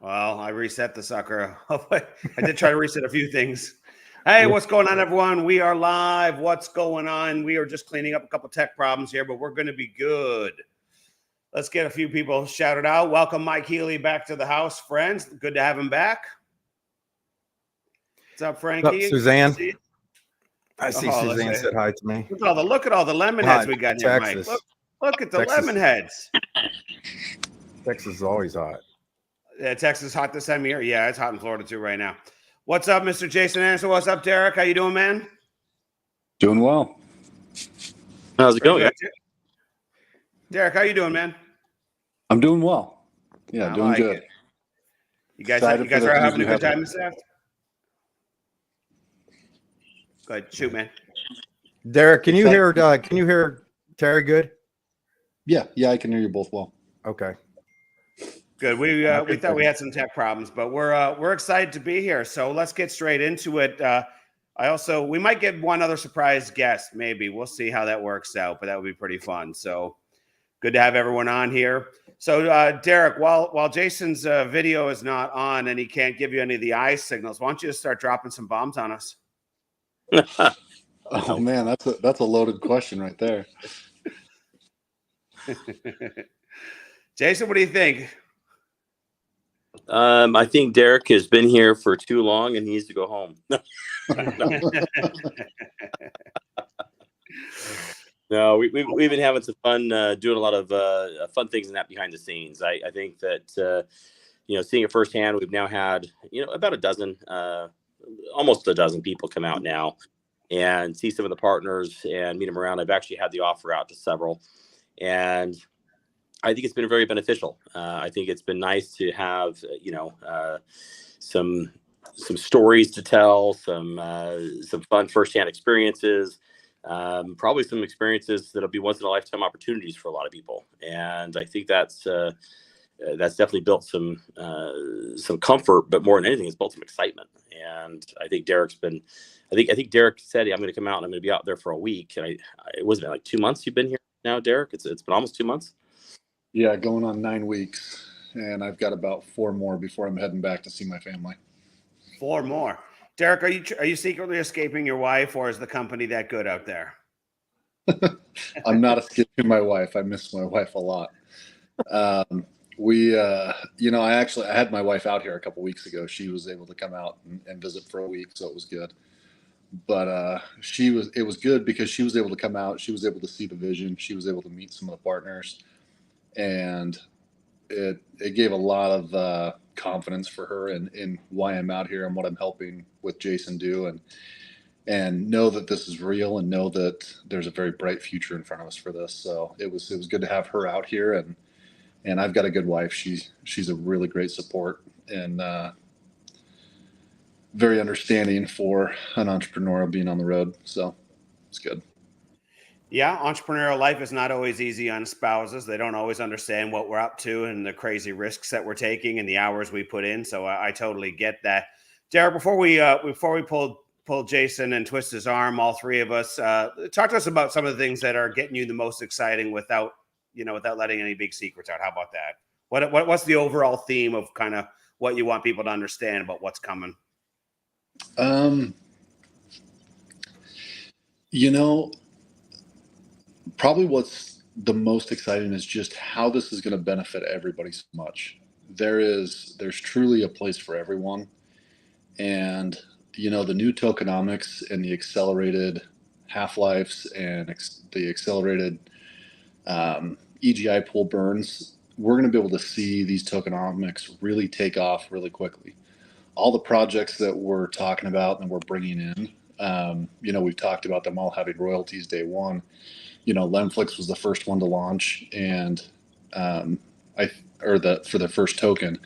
Well, I reset the sucker. I did try to reset a few things. Hey, what's going on, everyone? We are live. What's going on? We are just cleaning up a couple tech problems here, but we're going to be good. Let's get a few people shouted out. Welcome, Mike Healy, back to the house, friends. Good to have him back. What's up, Frankie? What's up, Suzanne? I see Suzanne said hi to me. Look at all the lemon heads we got here, Mike. Look at the lemon heads. Texas is always hot. Yeah, Texas is hot this time of year. Yeah, it's hot in Florida too right now. What's up, Mr. Jason Anderson? What's up, Derrick? How you doing, man? Doing well. How's it going? Derrick, how you doing, man? I'm doing well. Yeah, doing good. It. You guys are having a good time this afternoon? Go ahead, shoot, man. Derrick, can you hear Terry good? Yeah, I can hear you both well. Okay. Good. We thought we had some tech problems, but we're excited to be here. So let's get straight into it. We might get one other surprise guest, maybe. We'll see how that works out, but that would be pretty fun. So good to have everyone on here. So Derrick, while Jason's video is not on and he can't give you any of the eye signals, why don't you just start dropping some bombs on us? Oh man, that's a loaded question right there. Jason, what do you think? I think Derrick has been here for too long and he needs to go home. No, we've been having some fun doing a lot of fun things in that behind the scenes. I think that seeing it firsthand, we've now had about a dozen, almost a dozen people come out now and see some of the partners and meet them around. I've actually had the offer out to several, and I think it's been very beneficial. I think it's been nice to have, some stories to tell, some fun firsthand experiences, probably some experiences that'll be once in a lifetime opportunities for a lot of people. And I think that's definitely built some comfort, but more than anything, it's built some excitement. And I think Derrick said, I'm going to come out and I'm going to be out there for a week. And it wasn't like 2 months you've been here now, Derrick. It's been almost 2 months. Yeah, going on 9 weeks, and I've got about 4 more before I'm heading back to see my family. 4 more. Derrick, are you secretly escaping your wife, or is the company that good out there? I'm not escaping my wife. I miss my wife a lot. I had my wife out here a couple weeks ago. She was able to come out and visit for a week, so it was good. But it was good because she was able to come out. She was able to see the vision. She was able to meet some of the partners. And it gave a lot of confidence for her in why I'm out here and what I'm helping with Jason do, and know that this is real and know that there's a very bright future in front of us for this. So it was good to have her out here, and I've got a good wife. She's a really great support and very understanding for an entrepreneur being on the road. So it's good. Yeah, entrepreneurial life is not always easy on spouses. They don't always understand what we're up to and the crazy risks that we're taking and the hours we put in. So I totally get that. Derrick, before we pull Jason and twist his arm, all three of us, talk to us about some of the things that are getting you the most exciting without letting any big secrets out. How about that? What's the overall theme of kind of what you want people to understand about what's coming? Probably what's the most exciting is just how this is going to benefit everybody so much. There's truly a place for everyone. And, the new tokenomics and the accelerated half-lives and the accelerated EGI pool burns, we're going to be able to see these tokenomics really take off really quickly. All the projects that we're talking about and we're bringing in, we've talked about them all having royalties day one. Lemflix was the first one to launch, and for the first token.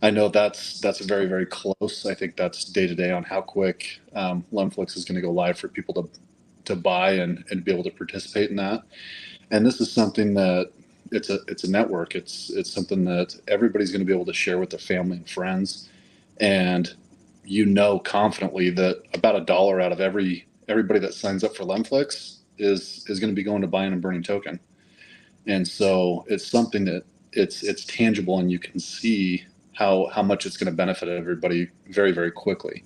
I know that's very, very close. I think that's day to day on how quick Lemflix is going to go live for people to buy and be able to participate in that. And this is something that it's a network. It's something that everybody's going to be able to share with their family and friends, and confidently that about $1 out of everybody that signs up for Lemflix is going to be going to buying and burning token. And so it's something that it's tangible, and you can see how much it's going to benefit everybody very, very quickly.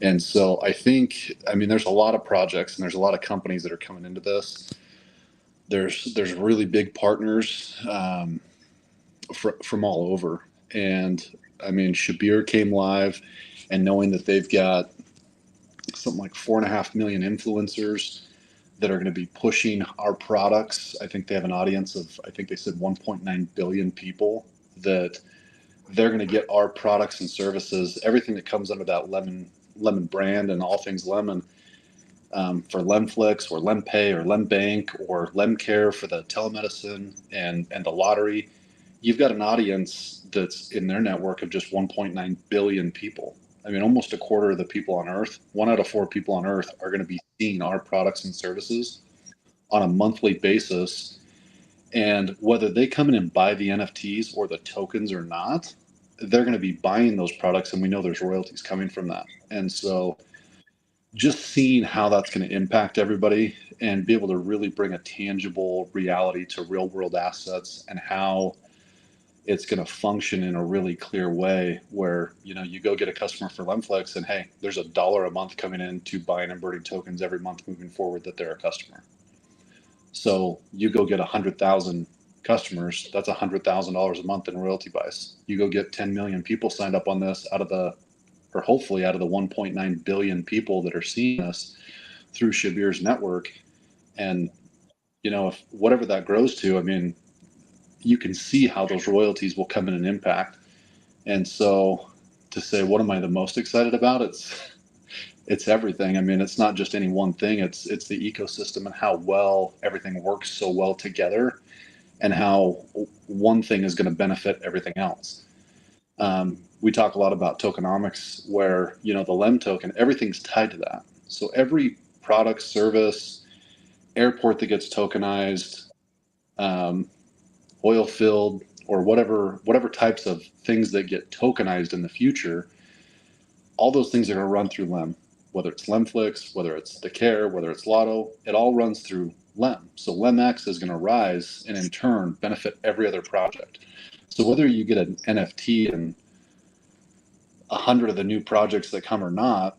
And so I think, I mean, there's a lot of projects and there's a lot of companies that are coming into this. There's really big partners from all over. And I mean, Shabir came live, and knowing that they've got something like 4.5 million influencers that are going to be pushing our products. I think they have an audience of, I think they said 1.9 billion people that they're going to get our products and services, everything that comes under that lemon brand and all things lemon, for Lemflix or Lempay or Lembank or Lemcare for the telemedicine and the lottery. You've got an audience that's in their network of just 1.9 billion people. I mean, almost a quarter of the people on Earth, 1 out of 4 people on Earth are going to be seeing our products and services on a monthly basis. And whether they come in and buy the NFTs or the tokens or not, they're going to be buying those products, and we know there's royalties coming from that. And so just seeing how that's going to impact everybody and be able to really bring a tangible reality to real world assets and how it's going to function in a really clear way where, you know, you go get a customer for Lemflex and, hey, there's $1 a month coming in to buying and burning tokens every month moving forward that they're a customer. So you go get 100,000 customers, that's $100,000 a month in royalty buys. You go get 10 million people signed up on this hopefully out of the 1.9 billion people that are seeing us through Shabir's network. And, you know, if whatever that grows to, I mean, you can see how those royalties will come in and impact. And so to say, what am I the most excited about? It's everything. I mean, it's not just any one thing. It's the ecosystem and how well everything works so well together and how one thing is going to benefit everything else. We talk a lot about tokenomics where, you know, the LEM token, everything's tied to that. So every product, service, airport that gets tokenized, oil filled, or whatever types of things that get tokenized in the future, all those things are going to run through LEM, whether it's Lemflix, whether it's the Care, whether it's Lotto, it all runs through LEM. So LEMX is going to rise and in turn benefit every other project. So whether you get an NFT and 100 of the new projects that come or not,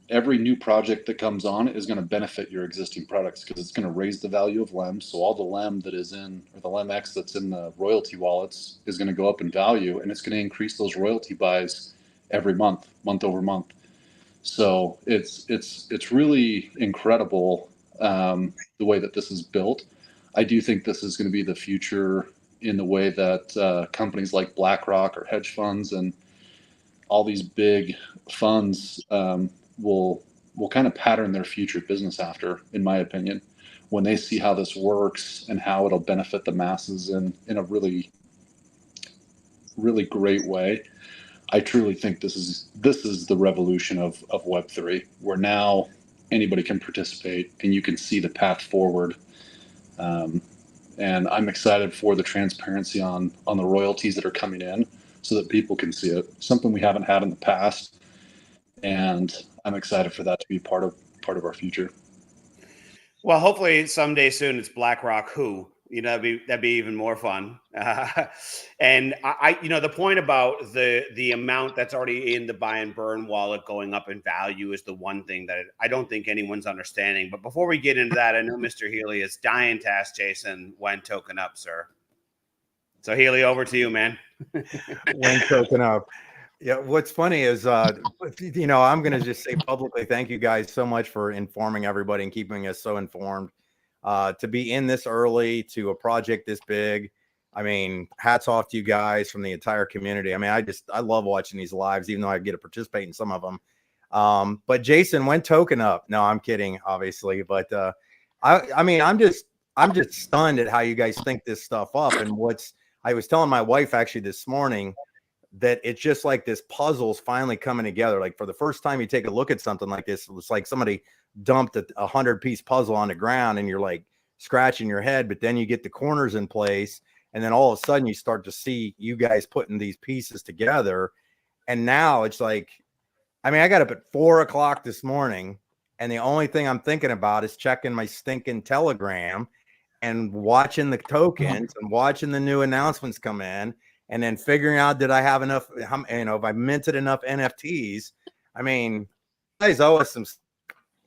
every new project that comes on is going to benefit your existing products because it's going to raise the value of LEM. So all the LEM that is in, or the LEMX that's in the royalty wallets is going to go up in value, and it's going to increase those royalty buys every month, month over month. So it's really incredible the way that this is built. I do think this is going to be the future in the way that companies like BlackRock or hedge funds and all these big funds will kind of pattern their future business after, in my opinion, when they see how this works and how it'll benefit the masses in a really, really great way. I truly think this is the revolution of Web3, where now anybody can participate and you can see the path forward. And I'm excited for the transparency on the royalties that are coming in so that people can see it, something we haven't had in the past. And I'm excited for that to be part of our future. Well, hopefully someday soon it's BlackRock who, you know, that'd be even more fun. And I, you know, the point about the amount that's already in the buy and burn wallet going up in value is the one thing that I don't think anyone's understanding. But before we get into that, I know Mr. Healy is dying to ask Jason when token up, sir. So Healy, over to you, man. When token up. Yeah, what's funny is, you know, I'm going to just say publicly, thank you guys so much for informing everybody and keeping us so informed. To be in this early to a project this big, I mean, hats off to you guys from the entire community. I mean, I love watching these lives, even though I get to participate in some of them. But Jason, when token up? No, I'm kidding, obviously. But I mean, I'm just stunned at how you guys think this stuff up. And I was telling my wife actually this morning that it's just like this puzzle's finally coming together. Like for the first time you take a look at something like this, it's like somebody dumped a 100-piece puzzle on the ground and you're like scratching your head, but then you get the corners in place. And then all of a sudden you start to see you guys putting these pieces together. And now it's like, I mean, I got up at 4 o'clock this morning and the only thing I'm thinking about is checking my stinking Telegram and watching the tokens and watching the new announcements come in and then figuring out, did I have enough, if I minted enough NFTs. I mean, you guys owe us some,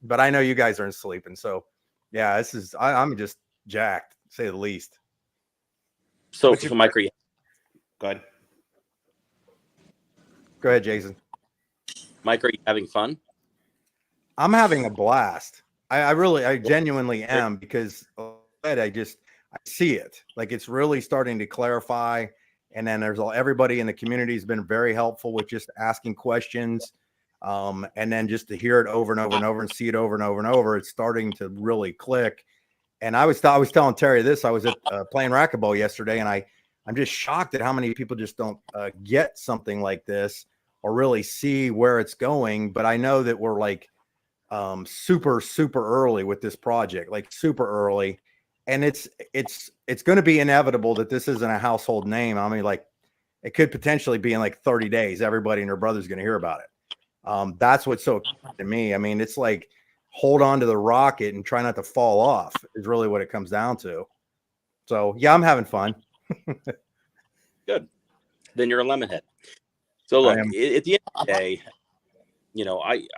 but I know you guys aren't sleeping. So yeah, I'm just jacked, to say the least. So Mike, are you Go ahead. Go ahead, Jason. Mike, are you having fun? I'm having a blast. I genuinely am, because I see it. Like, it's really starting to clarify. And then everybody in the community has been very helpful with just asking questions. And then just to hear it over and over and over and see it over and over and over, it's starting to really click. And I was telling Terry this. I was at playing racquetball yesterday, and I'm just shocked at how many people just don't get something like this or really see where it's going. But I know that we're like super early with this project, like super early, and it's going to be inevitable that this isn't a household name. I mean, like, it could potentially be in like 30 days, everybody and their brother's going to hear about it. That's what's so to me. I mean, it's like, hold on to the rocket and try not to fall off is really what it comes down to. So yeah, I'm having fun. Good. Then you're a lemonhead. So look, at the end of the day,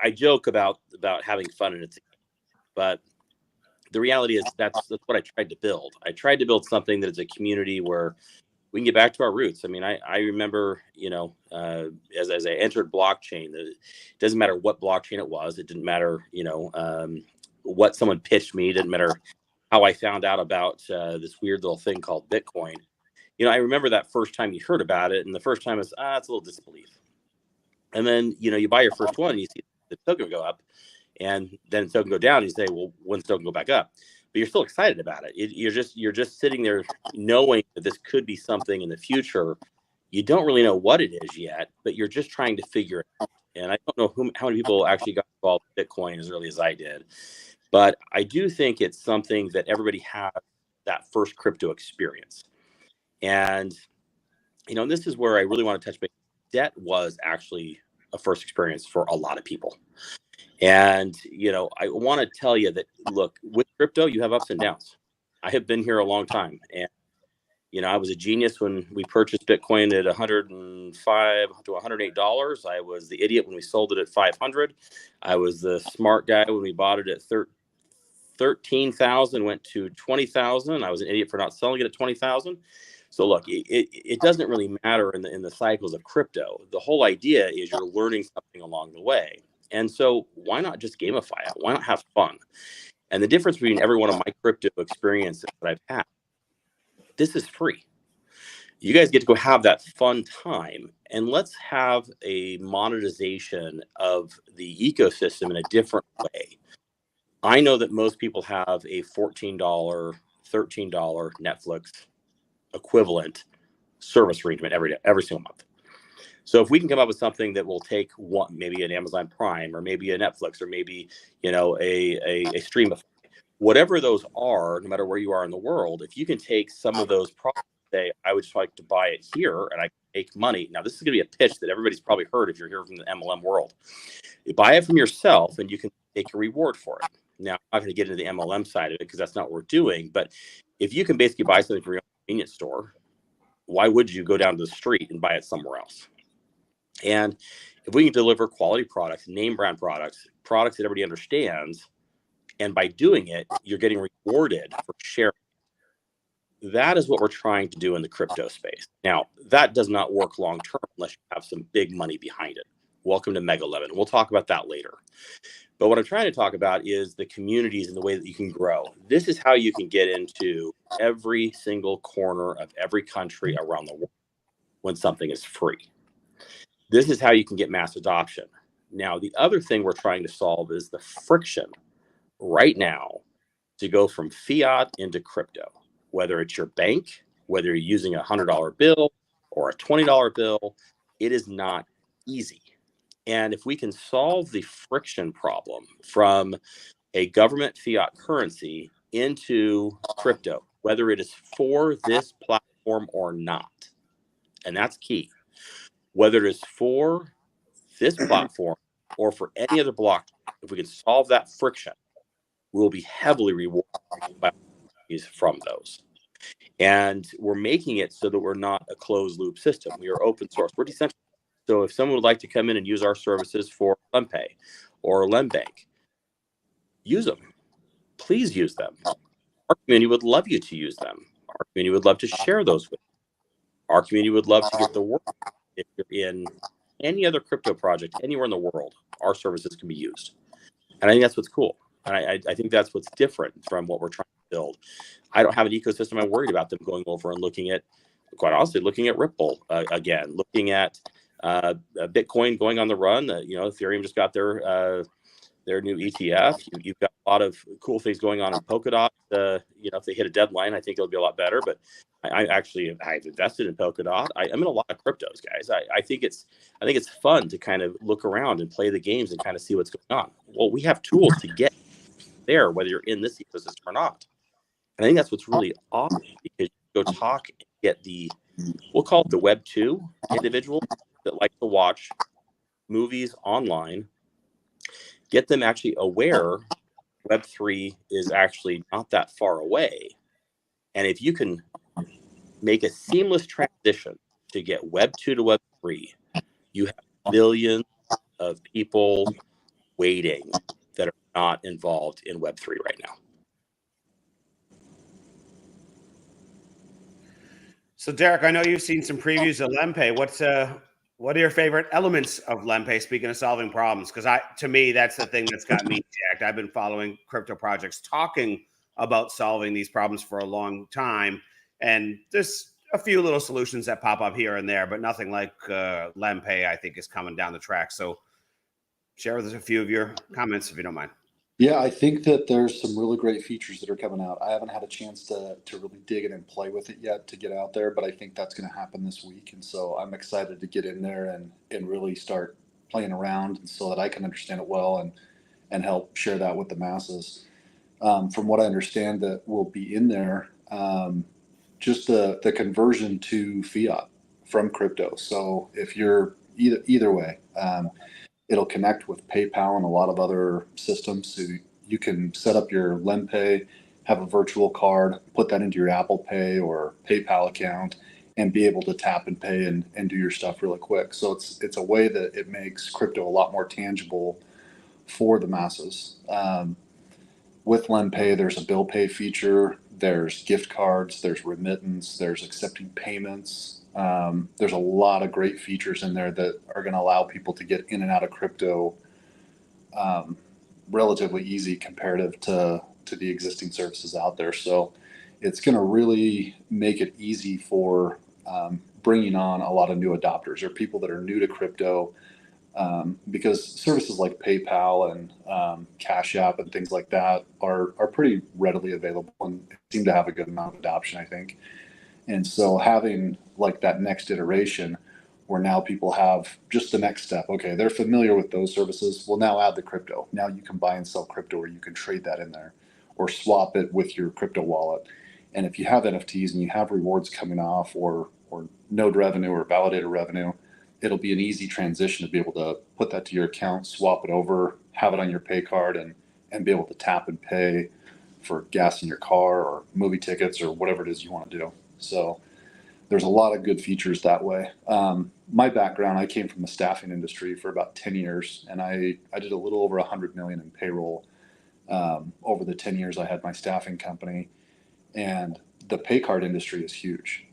I joke about having fun in it, but the reality is that's what I tried to build. I tried to build something that is a community where we can get back to our roots. I mean, I remember, as I entered blockchain, it doesn't matter what blockchain it was. It didn't matter, what someone pitched me. It didn't matter how I found out about this weird little thing called Bitcoin. I remember that first time you heard about it, and the first time was, it's a little disbelief. And then, you buy your first one and you see the token go up, and then the token go down, and you say, well, when's the token go back up? But you're still excited about it. You're just sitting there knowing that this could be something in the future. You don't really know what it is yet, but you're just trying to figure it out. And I don't know how many people actually got involved with Bitcoin as early as I did, but I do think it's something that everybody has that first crypto experience. And, this is where I really want to touch base. Debt was actually a first experience for a lot of people. And, I want to tell you that, look, with crypto, you have ups and downs. I have been here a long time. And, I was a genius when we purchased Bitcoin at $105 to $108. I was the idiot when we sold it at $500. I was the smart guy when we bought it at $13,000, went to $20,000. I was an idiot for not selling it at $20,000. So look, it doesn't really matter in the cycles of crypto. The whole idea is you're learning something along the way. And so why not just gamify it? Why not have fun? And the difference between every one of my crypto experiences that I've had, this is free. You guys get to go have that fun time, and let's have a monetization of the ecosystem in a different way. I know that most people have a $14, $13 Netflix equivalent service arrangement every single month. So if we can come up with something that will take maybe an Amazon Prime, or maybe a Netflix, or maybe a stream of whatever those are, no matter where you are in the world, if you can take some of those products, say, I would just like to buy it here and I can make money. Now, this is going to be a pitch that everybody's probably heard if you're here from the MLM world. You buy it from yourself and you can take a reward for it. Now, I'm not going to get into the MLM side of it because that's not what we're doing. But if you can basically buy something from your convenience store, why would you go down to the street and buy it somewhere else? And if we can deliver quality products, name brand products that everybody understands, and by doing it, you're getting rewarded for sharing. That is what we're trying to do in the crypto space. Now, that does not work long term unless you have some big money behind it. Welcome to Mega 11. We'll talk about that later. But what I'm trying to talk about is the communities and the way that you can grow. This is how you can get into every single corner of every country around the world when something is free. This is how you can get mass adoption. Now, the other thing we're trying to solve is the friction right now to go from fiat into crypto, whether it's your bank, whether you're using a $100 bill or a $20 bill, it is not easy. And if we can solve the friction problem from a government fiat currency into crypto, whether it is for this platform or not, and that's key, whether it is for this platform or for any other blockchain, if we can solve that friction, we'll be heavily rewarded by from those. And we're making it so that we're not a closed loop system. We are open source. We're decentralized. So if someone would like to come in and use our services for LemPay or LemBank, use them. Please use them. Our community would love you to use them. Our community would love to share those with you. Our community would love to get the word. If you're in any other crypto project anywhere in the world, our services can be used. And I think that's what's cool. And I think that's what's different from what we're trying to build. I don't have an ecosystem I'm worried about them going over and looking at, quite honestly, looking at Ripple again, looking at Bitcoin going on the run. Ethereum just got their new ETF. You've got a lot of cool things going on in Polkadot. If they hit a deadline, I think it'll be a lot better. But I've invested in Polkadot. I'm in a lot of cryptos, guys. I think it's fun to kind of look around and play the games and kind of see what's going on. Well, we have tools to get there, whether you're in this ecosystem or not. And I think that's what's really awesome, because you go talk and get we'll call it the Web 2 individual that like to watch movies online, get them actually aware Web 3 is actually not that far away. And if you can make a seamless transition to get Web 2 to Web 3, you have billions of people waiting that are not involved in Web 3 right now. So, Derrick, I know you've seen some previews of LemPay. What are your favorite elements of LemPay? Speaking of solving problems, because to me, that's the thing that's got me jacked. I've been following crypto projects talking about solving these problems for a long time, and there's a few little solutions that pop up here and there, but nothing like LemPay, I think, is coming down the track. So, share with us a few of your comments, if you don't mind. Yeah, I think that there's some really great features that are coming out. I haven't had a chance to really dig in and play with it yet to get out there, but I think that's going to happen this week. And so I'm excited to get in there and really start playing around so that I can understand it well and help share that with the masses. From what I understand that will be in there, just the conversion to fiat from crypto. So if you're either way, it'll connect with PayPal and a lot of other systems. So you can set up your LemPay, have a virtual card, put that into your Apple Pay or PayPal account, and be able to tap and pay and do your stuff really quick. So it's a way that it makes crypto a lot more tangible for the masses. With LemPay, there's a bill pay feature, there's gift cards, there's remittance, there's accepting payments. There's a lot of great features in there that are going to allow people to get in and out of crypto relatively easy comparative to the existing services out there. So it's going to really make it easy for bringing on a lot of new adopters or people that are new to crypto, because services like PayPal and Cash App and things like that are pretty readily available and seem to have a good amount of adoption, I think. And so having like that next iteration where now people have just the next step. Okay, they're familiar with those services. We'll now add the crypto. Now you can buy and sell crypto, or you can trade that in there or swap it with your crypto wallet. And if you have NFTs and you have rewards coming off or node revenue or validator revenue, it'll be an easy transition to be able to put that to your account, swap it over, have it on your pay card, and be able to tap and pay for gas in your car or movie tickets or whatever it is you want to do. So there's a lot of good features that way. My background, I came from the staffing industry for about 10 years, and I did a little over 100 million in payroll over the 10 years I had my staffing company. And the pay card industry is huge.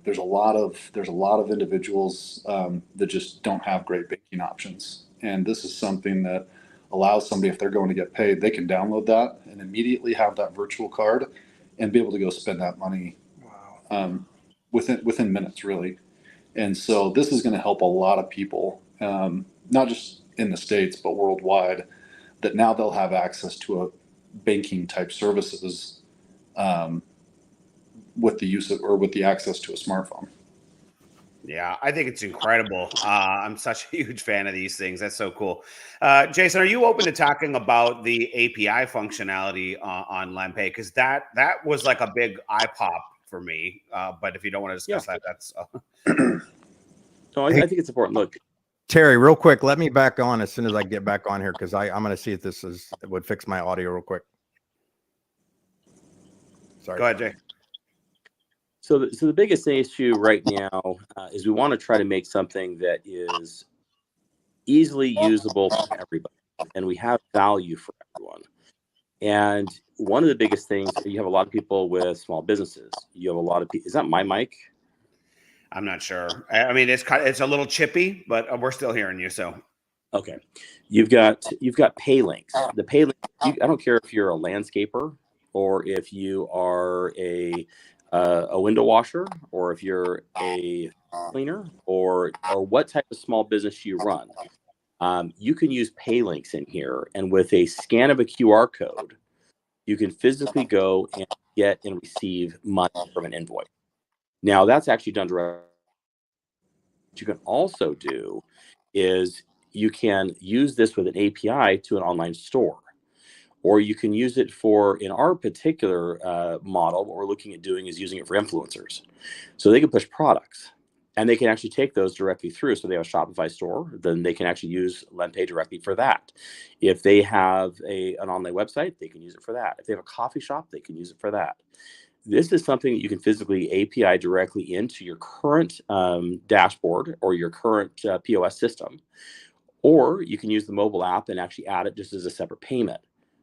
There's a lot of individuals that just don't have great banking options, and this is something that allows somebody, if they're going to get paid, they can download that and immediately have that virtual card and be able to go spend that money within minutes, really. And so this is going to help a lot of people, not just in the States but worldwide, that now they'll have access to a banking type services with the use of, or with the access to a smartphone. Yeah, I think it's incredible. I'm such a huge fan of these things. That's so cool. Jason, are you open to talking about the API functionality on LemPay? Because that was like a big eye pop for me. But if you don't want to discuss that, that's. No, I think it's important. Look, Terry, real quick, let me back on as soon as I get back on here, because I'm going to see if this would fix my audio real quick. Sorry. Go ahead, Jay. So the biggest issue right now is we want to try to make something that is easily usable for everybody, and we have value for everyone. And one of the biggest things, you have a lot of people with small businesses. You have a lot of people. Is that my mic? I'm not sure. I mean, it's a little chippy, but we're still hearing you. So Okay, you've got pay links. The pay link. I don't care if you're a landscaper or if you are a window washer or if you're a cleaner or what type of small business you run. You can use pay links in here, and with a scan of a QR code, you can physically go and get and receive money from an invoice. Now that's actually done directly. What you can also do is you can use this with an API to an online store, or you can use it for, in our particular model, what we're looking at doing is using it for influencers. So they can push products and they can actually take those directly through. So they have a Shopify store, then they can actually use LendPay directly for that. If they have an online website, they can use it for that. If they have a coffee shop, they can use it for that. This is something that you can physically API directly into your current dashboard or your current POS system, or you can use the mobile app and actually add it just as a separate payment.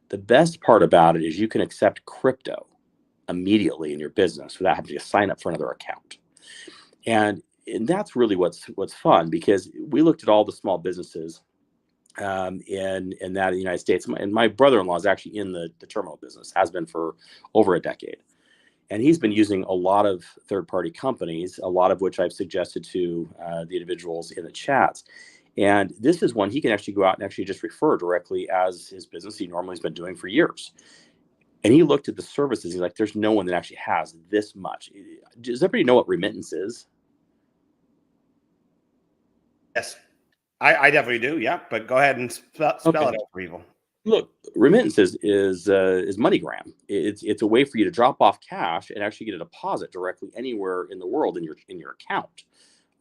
The best part about it is you can accept crypto immediately in your business without having to sign up for another account. And that's really what's fun, because we looked at all the small businesses in the United States. And my brother-in-law is actually in the terminal business, has been for over a decade. And he's been using a lot of third-party companies, a lot of which I've suggested to the individuals in the chats. And this is one he can actually go out and actually just refer directly as his business he normally has been doing for years. And he looked at the services. He's like, there's no one that actually has this much. Does everybody know what remittance is? yes, I definitely do. Yeah, but go ahead and spell it out for people. Look, remittances is MoneyGram. It's a way for you to drop off cash and actually get a deposit directly anywhere in the world in your account.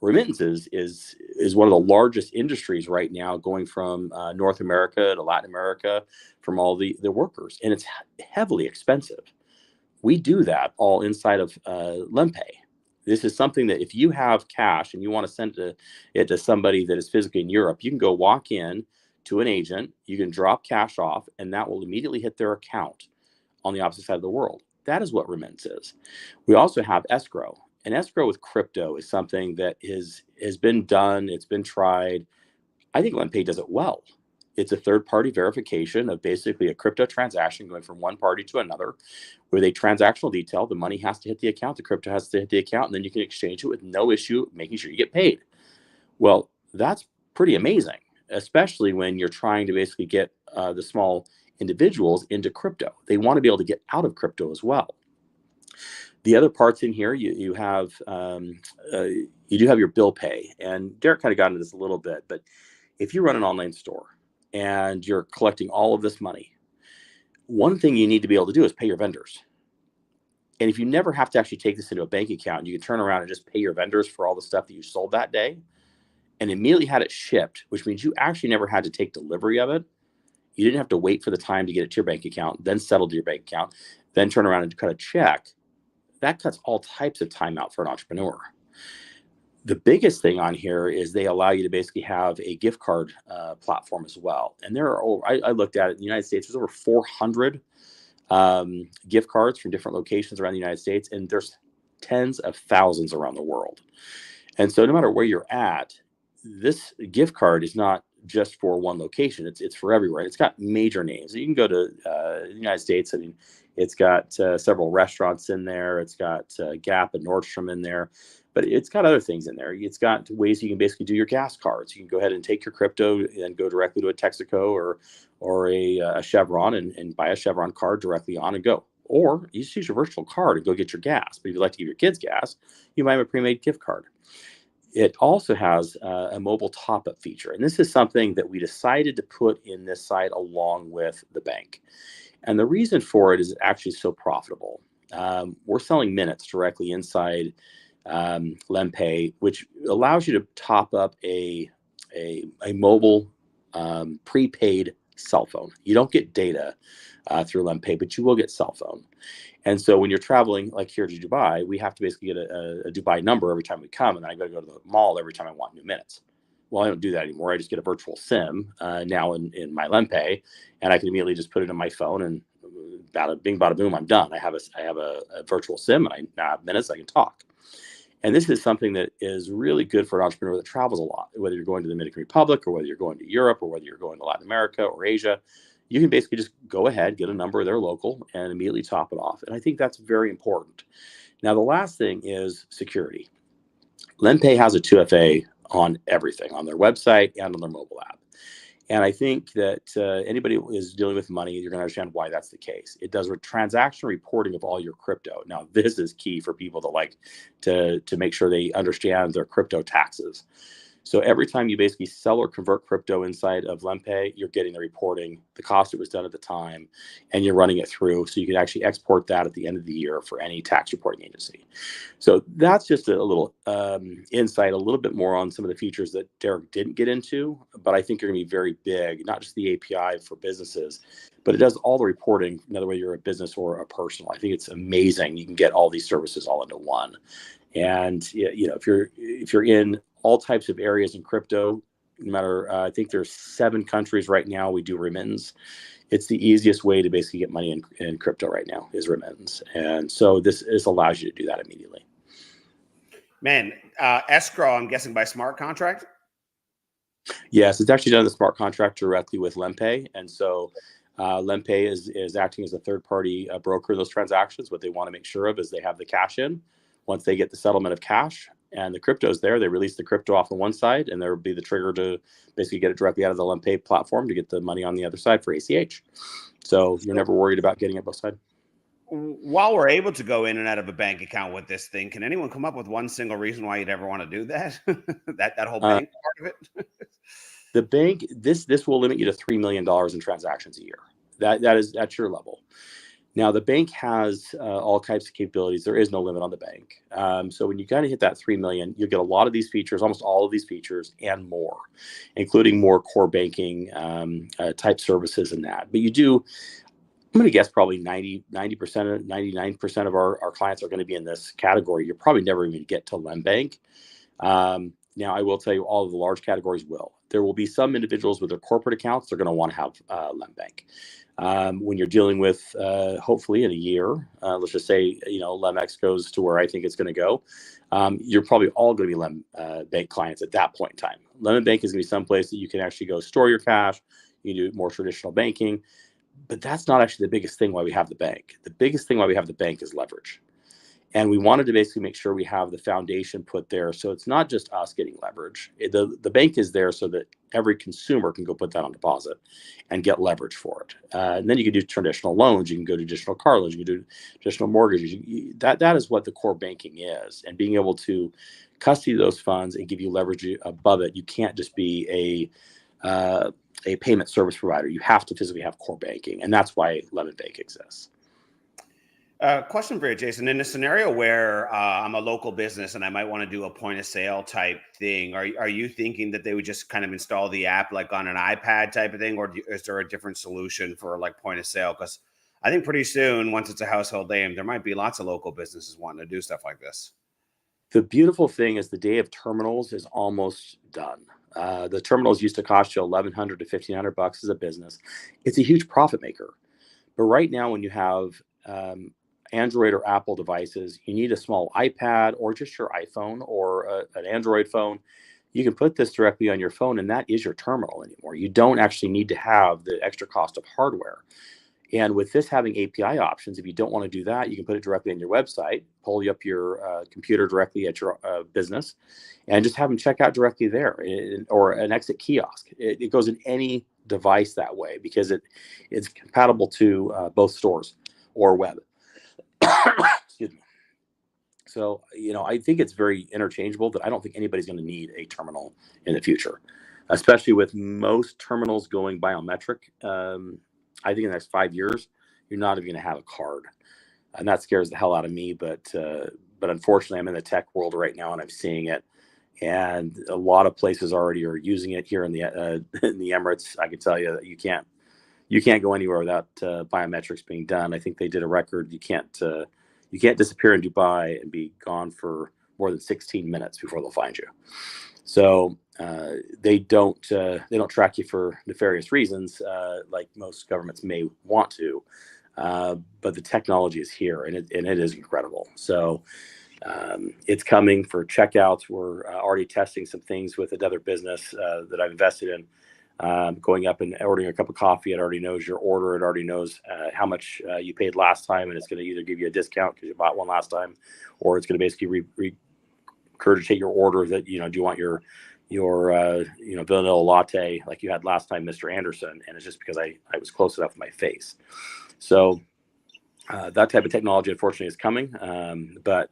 Remittances is one of the largest industries right now, going from North America to Latin America, from all the workers, and it's heavily expensive. We do that all inside of LendPay. This is something that if you have cash and you want to send it to somebody that is physically in Europe, you can go walk in to an agent, you can drop cash off, and that will immediately hit their account on the opposite side of the world. That is what remittance is. We also have escrow. And escrow with crypto is something that has been done, it's been tried. I think LendPay does it well. It's a third-party verification of basically a crypto transaction going from one party to another with a transactional detail. The money has to hit the account, the crypto has to hit the account, and then you can exchange it with no issue, making sure you get paid. Well, that's pretty amazing, especially when you're trying to basically get the small individuals into crypto. They want to be able to get out of crypto as well. The other parts in here, you do have your bill pay, and Derrick kind of got into this a little bit, but if you run an online store and you're collecting all of this money, one thing you need to be able to do is pay your vendors. And if you never have to actually take this into a bank account, you can turn around and just pay your vendors for all the stuff that you sold that day and immediately had it shipped, which means you actually never had to take delivery of it. You didn't have to wait for the time to get it to your bank account, then settle to your bank account, then turn around and cut a check. That cuts all types of time out for an entrepreneur. The biggest thing on here is they allow you to basically have a gift card platform as well. And there are, I looked at it in the United States, there's over 400 gift cards from different locations around the United States, and there's tens of thousands around the world. And so no matter where you're at, this gift card is not just for one location. It's for everywhere. It's got major names. You can go to the United States. I mean, it's got several restaurants in there. It's got Gap and Nordstrom in there, but it's got other things in there. It's got ways you can basically do your gas cards. You can go ahead and take your crypto and go directly to a Texaco or a Chevron and buy a Chevron card directly on and go. Or you just use your virtual card and go get your gas. But if you'd like to give your kids gas, you might have a pre-made gift card. It also has a mobile top-up feature. And this is something that we decided to put in this site along with the bank. And the reason for it is actually so profitable. We're selling minutes directly inside LendPay, which allows you to top up a mobile prepaid cell phone. You don't get data through LendPay, but you will get cell phone. And so when you're traveling, like here to Dubai, we have to basically get a Dubai number every time we come, and then I got to go to the mall every time I want new minutes. Well, I don't do that anymore. I just get a virtual SIM now in my LendPay, and I can immediately just put it in my phone, and bada bing, bada boom, I'm done. I have a virtual SIM, and I now have minutes I can talk. And this is something that is really good for an entrepreneur that travels a lot, whether you're going to the Dominican Republic or whether you're going to Europe or whether you're going to Latin America or Asia. You can basically just go ahead, get a number there local, and immediately top it off. And I think that's very important. Now, the last thing is security. LendPay has a 2FA on everything, on their website and on their mobile app. And I think that anybody who is dealing with money, you're going to understand why that's the case. It does a transaction reporting of all your crypto. Now, this is key for people that like to make sure they understand their crypto taxes. So every time you basically sell or convert crypto inside of LendPay, you're getting the reporting, the cost it was done at the time, and you're running it through. So you can actually export that at the end of the year for any tax reporting agency. So that's just a little insight, a little bit more on some of the features that Derrick didn't get into, but I think you're going to be very big, not just the API for businesses, but it does all the reporting, whether you're a business or a personal. I think it's amazing. You can get all these services all into one. And you know, if you're in all types of areas in crypto, no matter, I think there's 7 countries right now we do remittance. It's the easiest way to basically get money in crypto right now is remittance. And so this allows you to do that immediately. Man, escrow, I'm guessing by smart contract? Yes, it's actually done the smart contract directly with LendPay. And so LendPay is acting as a third-party broker in those transactions. What they want to make sure of is they have the cash in. Once they get the settlement of cash and the crypto is there, they release the crypto off on one side, and there will be the trigger to basically get it directly out of the LendPay platform to get the money on the other side for ACH. So you're never worried about getting it both sides. While we're able to go in and out of a bank account with this thing, can anyone come up with one single reason why you'd ever want to do that? that whole bank part of it? The bank, this will limit you to $3 million in transactions a year. That's your level. Now, the bank has all types of capabilities. There is no limit on the bank. So when you kind of hit that 3 million, you'll get a lot of these features, almost all of these features and more, including more core banking type services and that. But you do, I'm going to guess probably 90%, 99% of our clients are going to be in this category. You're probably never even going to get to LendBank. Now, I will tell you all of the large categories will. There will be some individuals with their corporate accounts, they're going to want to have LendBank. When you're dealing with, hopefully in a year, let's just say, LendX goes to where I think it's going to go. You're probably all going to be LendBank clients at that point in time. LendBank is going to be someplace that you can actually go store your cash. You can do more traditional banking, but that's not actually the biggest thing why we have the bank. The biggest thing why we have the bank is leverage. And we wanted to basically make sure we have the foundation put there. So it's not just us getting leverage. The bank is there so that every consumer can go put that on deposit and get leverage for it. And then you can do traditional loans. You can go to traditional car loans. You can do traditional mortgages. That is what the core banking is. And being able to custody those funds and give you leverage above it. You can't just be a payment service provider. You have to physically have core banking. And that's why Lemon Bank exists. Question for you, Jason. In a scenario where I'm a local business and I might want to do a point of sale type thing, are you thinking that they would just kind of install the app like on an iPad type of thing, or is there a different solution for like point of sale? Because I think pretty soon, once it's a household name, there might be lots of local businesses wanting to do stuff like this. The beautiful thing is the day of terminals is almost done. The terminals used to cost you $1,100 to $1,500 as a business. It's a huge profit maker. But right now, when you have Android or Apple devices, you need a small iPad or just your iPhone or an Android phone. You can put this directly on your phone, and that is your terminal anymore. You don't actually need to have the extra cost of hardware. And with this having API options, if you don't want to do that, you can put it directly on your website, pull up your computer directly at your business, and just have them check out directly there, or an exit kiosk. It goes in any device that way because it's compatible to both stores or web. Excuse me. So, I think it's very interchangeable, but I don't think anybody's going to need a terminal in the future, especially with most terminals going biometric. I think in the next 5 years, you're not even going to have a card. And that scares the hell out of me. But unfortunately, I'm in the tech world right now and I'm seeing it. And a lot of places already are using it here in the Emirates. I can tell you that you can't you can't go anywhere without biometrics being done. I think they did a record. You can't disappear in Dubai and be gone for more than 16 minutes before they'll find you. So they don't track you for nefarious reasons like most governments may want to. But the technology is here, and it is incredible. So it's coming for checkouts. We're already testing some things with another business that I've invested in. Going up and ordering a cup of coffee, it already knows your order. It already knows how much you paid last time, and it's going to either give you a discount because you bought one last time, or it's going to basically regurgitate your order that, do you want your vanilla latte like you had last time, Mr. Anderson, and it's just because I was close enough with my face. So that type of technology, unfortunately, is coming, but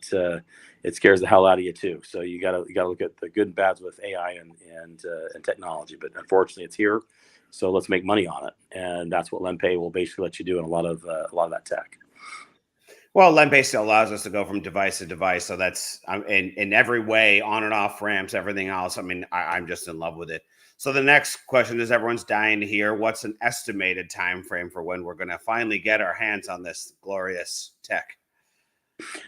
it scares the hell out of you too. So you gotta look at the good and bads with AI and technology. But unfortunately, it's here. So let's make money on it, and that's what LendPay will basically let you do in a lot of that tech. Well, LendPay still allows us to go from device to device, so that's in every way, on and off ramps, everything else. I mean, I'm just in love with it. So the next question is, everyone's dying to hear, what's an estimated time frame for when we're going to finally get our hands on this glorious tech?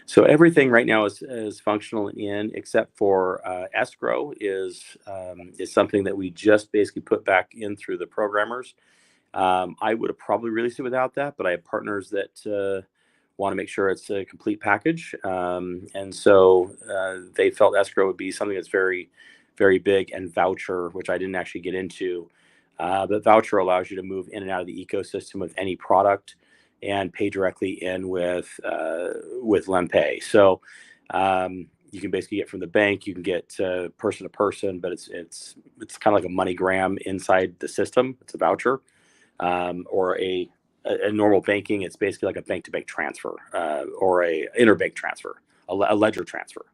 So everything right now is functional in, except for escrow is something that we just basically put back in through the programmers. I would have probably released it without that, but I have partners that want to make sure it's a complete package. And so they felt escrow would be something that's very, very big, and voucher, which I didn't actually get into. But voucher allows you to move in and out of the ecosystem with any product and pay directly in with LendPay. So you can basically get from the bank, you can get person to person, but it's kind of like a MoneyGram inside the system. It's a voucher, or a normal banking. It's basically like a bank-to-bank transfer, or a interbank transfer, a ledger transfer.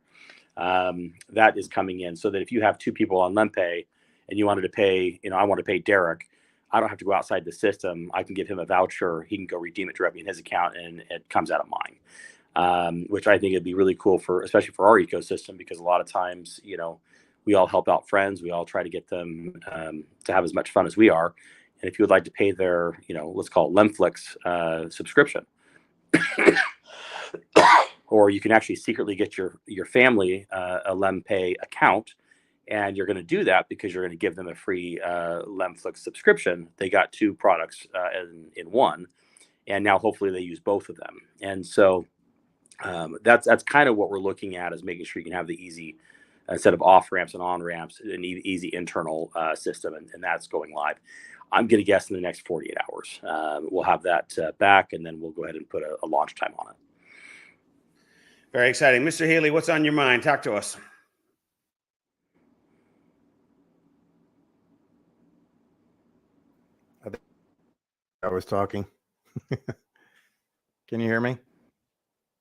That is coming in, so that if you have two people on LendPay and you wanted to pay, I want to pay Derrick, I don't have to go outside the system. I can give him a voucher. He can go redeem it directly in his account, and it comes out of mine, which I think it'd be really cool especially for our ecosystem, because a lot of times, we all help out friends. We all try to get them to have as much fun as we are. And if you would like to pay their, let's call it Lemflix subscription, or you can actually secretly get your family a LendPay account, and you're going to do that because you're going to give them a free Lemflix subscription. They got two products in one, and now hopefully they use both of them. And so that's kind of what we're looking at, is making sure you can have the easy, instead of off ramps and on ramps, an easy internal system, and that's going live. I'm going to guess in the next 48 hours we'll have that back, and then we'll go ahead and put a launch time on it. Very exciting. Mr. Healy, what's on your mind? Talk to us. I was talking. Can you hear me?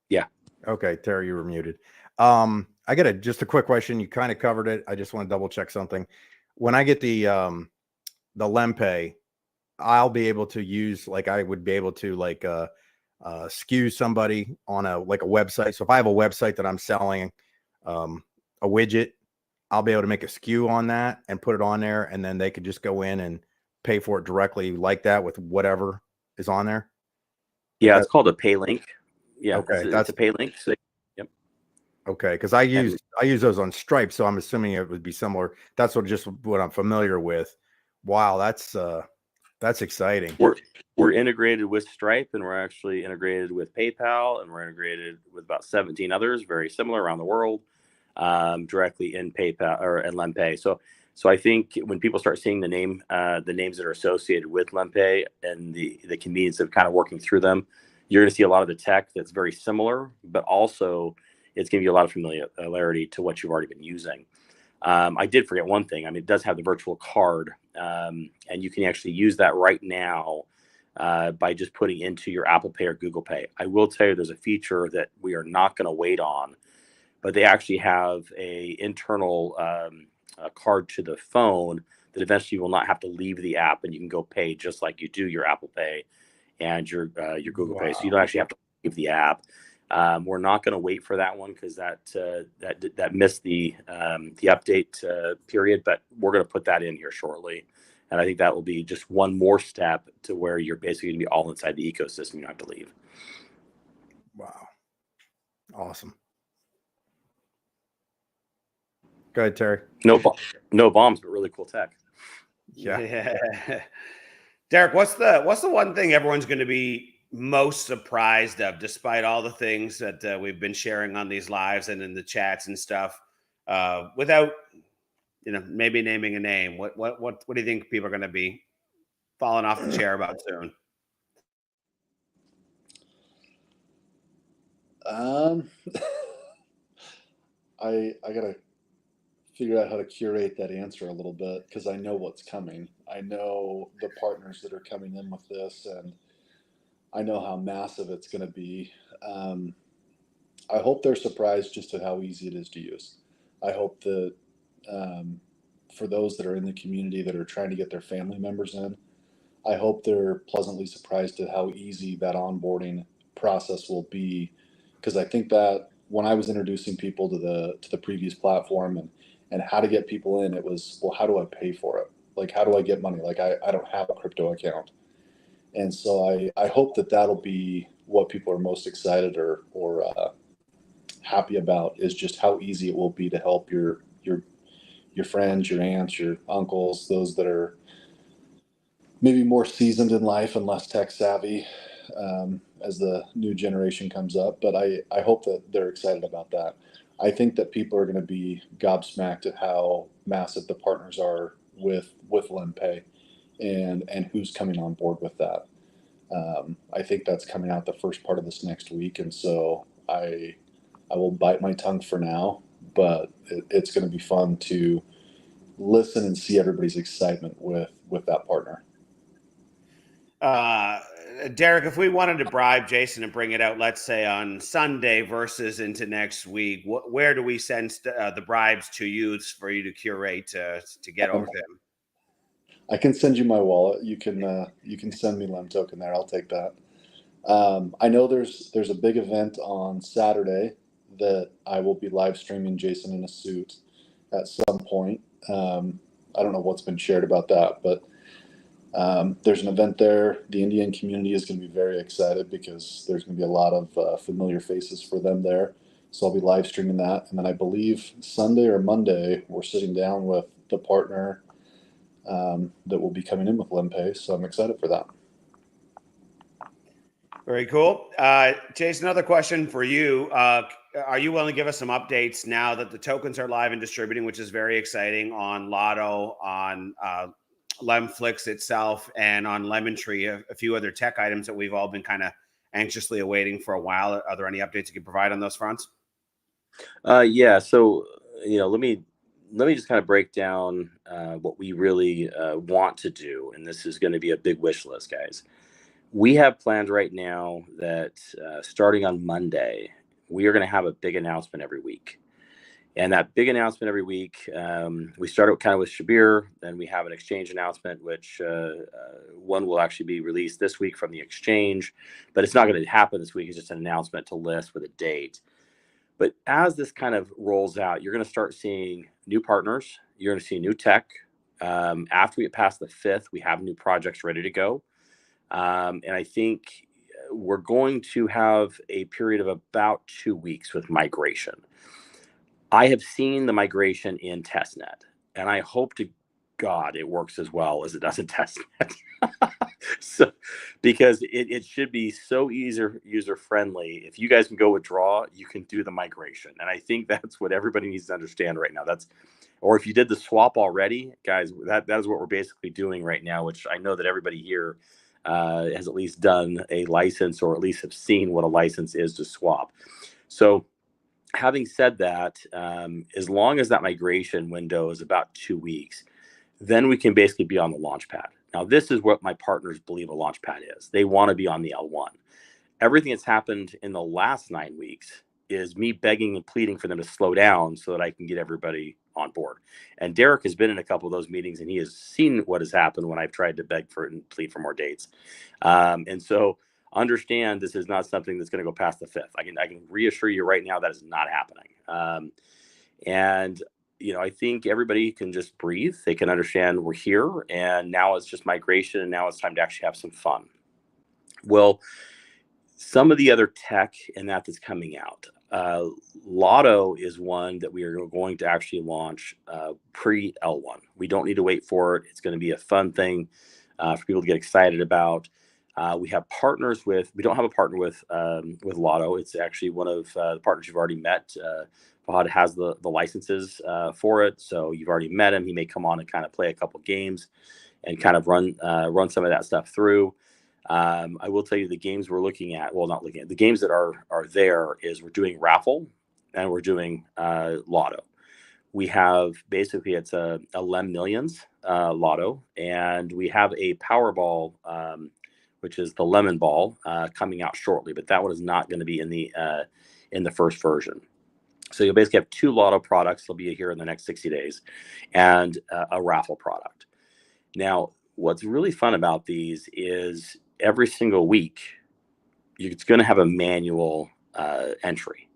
Yeah. Okay, Terry, you were muted. I got just a quick question. You kind of covered it. I just want to double check something. When I get the LendPay, I'll be able to use, I would be able to skew somebody on a website. So if I have a website that I'm selling a widget, I'll be able to make a skew on that and put it on there, and then they could just go in and pay for it directly like that with whatever is on there. Yeah, it's called a pay link. Yeah, okay, that's a pay link. So, yep. Okay, because I use those on Stripe, so I'm assuming it would be similar. That's what I'm familiar with. Wow, that's exciting. We're integrated with Stripe, and we're actually integrated with PayPal, and we're integrated with about 17 others, very similar around the world, directly in PayPal or in LendPay. So I think when people start seeing the names that are associated with LendPay and the convenience of kind of working through them, you're going to see a lot of the tech that's very similar, but also it's going to be a lot of familiarity to what you've already been using. I did forget one thing. I mean, it does have the virtual card, and you can actually use that right now by just putting into your Apple Pay or Google Pay. I will tell you, there's a feature that we are not going to wait on, but they actually have a internal card to the phone that eventually you will not have to leave the app, and you can go pay just like you do your Apple Pay and your Google Pay. So you don't actually have to leave the app. We're not going to wait for that one because that missed the update period, but we're going to put that in here shortly, And I think that will be just one more step to where you're basically going to be all inside the ecosystem. You don't have to leave. Wow. Awesome. Go ahead, Terry. No bombs, but really cool tech. Yeah. Derrick, what's the one thing everyone's going to be most surprised of, despite all the things that we've been sharing on these lives and in the chats and stuff, without maybe naming a name? What do you think people are going to be falling off the chair about soon? I gotta figure out how to curate that answer a little bit because I know what's coming. I know the partners that are coming in with this, and I know how massive it's going to be. I hope they're surprised just at how easy it is to use. I hope that for those that are in the community that are trying to get their family members in, I hope they're pleasantly surprised at how easy that onboarding process will be. Because I think that when I was introducing people to the previous platform and how to get people in, it was, well, how do I pay for it? Like, how do I get money? Like, I don't have a crypto account. And so I hope that that'll be what people are most excited or happy about, is just how easy it will be to help your friends, your aunts, your uncles, those that are maybe more seasoned in life and less tech savvy as the new generation comes up. But I hope that they're excited about that. I think that people are going to be gobsmacked at how massive the partners are with LendPay and who's coming on board with that. I think that's coming out the first part of this next week. And so I will bite my tongue for now, but it's going to be fun to listen and see everybody's excitement with that partner. Derrick, if we wanted to bribe Jason and bring it out, let's say on Sunday versus into next week, where do we send the bribes to use for you to curate to get over to him? I can send you my wallet. You can send me Lem token there. I'll take that. I know there's a big event on Saturday that I will be live streaming Jason in a suit at some point. I don't know what's been shared about that, but there's an event there. The Indian community is going to be very excited because there's going to be a lot of familiar faces for them there. So I'll be live streaming that. And then I believe Sunday or Monday, we're sitting down with the partner that will be coming in with LendPay. So I'm excited for that. Very cool. Jason, another question for you. Are you willing to give us some updates now that the tokens are live and distributing, which is very exciting, on Lotto, on Lemflix itself, and on Lemon Tree, a few other tech items that we've all been kind of anxiously awaiting for a while? Are there any updates you can provide on those fronts? Yeah. So, let me just kind of break down what we really want to do. And this is going to be a big wish list, guys. We have planned right now that starting on Monday, we are going to have a big announcement every week. And that big announcement every week, we started kind of with Shabir, then we have an exchange announcement, which one will actually be released this week from the exchange, but it's not going to happen this week. It's just an announcement to list with a date. But as this kind of rolls out, you're going to start seeing new partners. You're going to see new tech. After we get past the 5th, we have new projects ready to go. And I think we're going to have a period of about 2 weeks with migration. I have seen the migration in testnet, and I hope to God it works as well as it does in testnet. So, because it should be so user friendly. If you guys can go withdraw, you can do the migration, and I think that's what everybody needs to understand right now. Or if you did the swap already, guys, that is what we're basically doing right now. Which I know that everybody here has at least done a license, or at least have seen what a license is to swap. So, having said that, as long as that migration window is about 2 weeks, then we can basically be on the launch pad. Now, this is what my partners believe a launch pad is. They want to be on the L1. Everything that's happened in the last 9 weeks is me begging and pleading for them to slow down so that I can get everybody on board. And Derrick has been in a couple of those meetings, and he has seen what has happened when I've tried to beg for and plead for more dates. And so understand this is not something that's going to go past the 5th. I can reassure you right now that is not happening. And I think everybody can just breathe. They can understand we're here, and now it's just migration, and now it's time to actually have some fun. Well, some of the other tech and that's coming out. Lotto is one that we are going to actually launch pre L1. We don't need to wait for it. It's going to be a fun thing for people to get excited about. We have partners with. We don't have a partner with Lotto. It's actually one of the partners you've already met. Fahad has the licenses for it, so you've already met him. He may come on and kind of play a couple games and kind of run some of that stuff through. I will tell you the games we're looking at. Well, not looking at the games that are there. Is we're doing raffle and we're doing Lotto. We have basically it's a Lem Millions Lotto, and we have a Powerball, which is the Lemon Ball, coming out shortly. But that one is not going to be in the first version. So you'll basically have 2 Lotto products. They'll be here in the next 60 days, and a raffle product. Now, what's really fun about these is every single week, it's going to have a manual entry.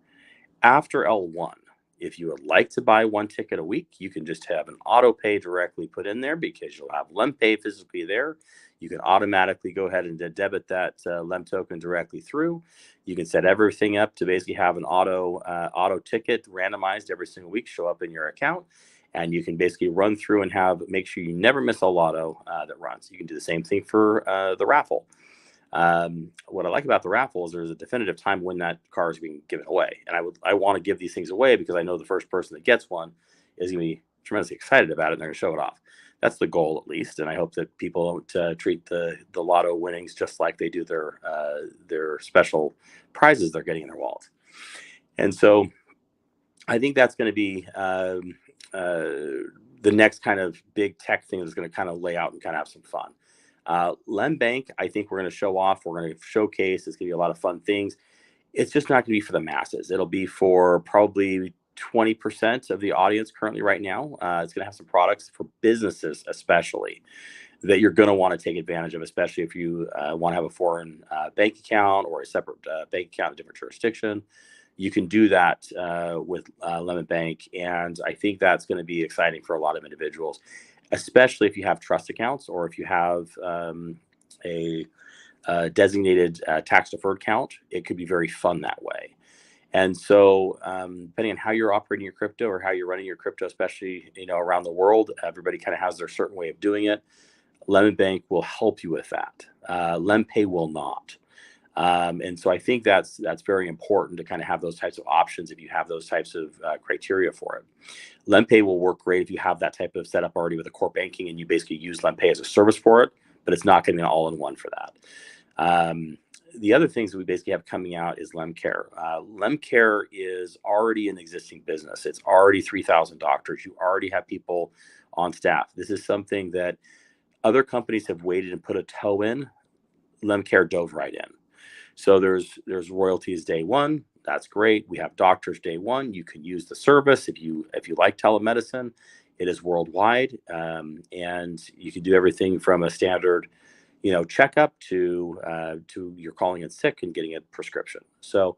After L1, if you would like to buy 1 ticket a week, you can just have an auto pay directly put in there because you'll have Lem Pay physically there. You can automatically go ahead and debit that Lem token directly through. You can set everything up to basically have an auto ticket randomized every single week show up in your account. And you can basically run through and make sure you never miss a lotto that runs. You can do the same thing for the raffle. What I like about the raffle is there's a definitive time when that car is being given away. And I want to give these things away because I know the first person that gets one is going to be tremendously excited about it and they're going to show it off. That's the goal, at least. And I hope that people don't treat the lotto winnings just like they do their special prizes they're getting in their wallet. And so I think that's going to be the next kind of big tech thing that's going to kind of lay out and kind of have some fun. Lem Bank, I think we're going to show off. We're going to showcase. It's going to be a lot of fun things. It's just not going to be for the masses. It'll be for probably 20% of the audience currently right now. It's going to have some products for businesses, especially that you're going to want to take advantage of, especially if you want to have a foreign bank account or a separate bank account in a different jurisdiction. You can do that with Lemon Bank, and I think that's going to be exciting for a lot of individuals, especially if you have trust accounts or if you have a designated tax-deferred account. It could be very fun that way. And so depending on how you're operating your crypto or how you're running your crypto, especially around the world, everybody kind of has their certain way of doing it. Lemon Bank will help you with that. LemPay will not. And so I think that's very important to kind of have those types of options if you have those types of criteria for it. LemPay will work great if you have that type of setup already with a core banking and you basically use LemPay as a service for it, but it's not going to be an all-in-one for that. The other things that we basically have coming out is LemCare. LemCare is already an existing business. It's already 3,000 doctors. You already have people on staff. This is something that other companies have waited and put a toe in. LemCare dove right in. So there's royalties day one. That's great. We have doctors day one. You can use the service if you like telemedicine. It is worldwide, and you can do everything from a standard, checkup to you're calling in sick and getting a prescription. So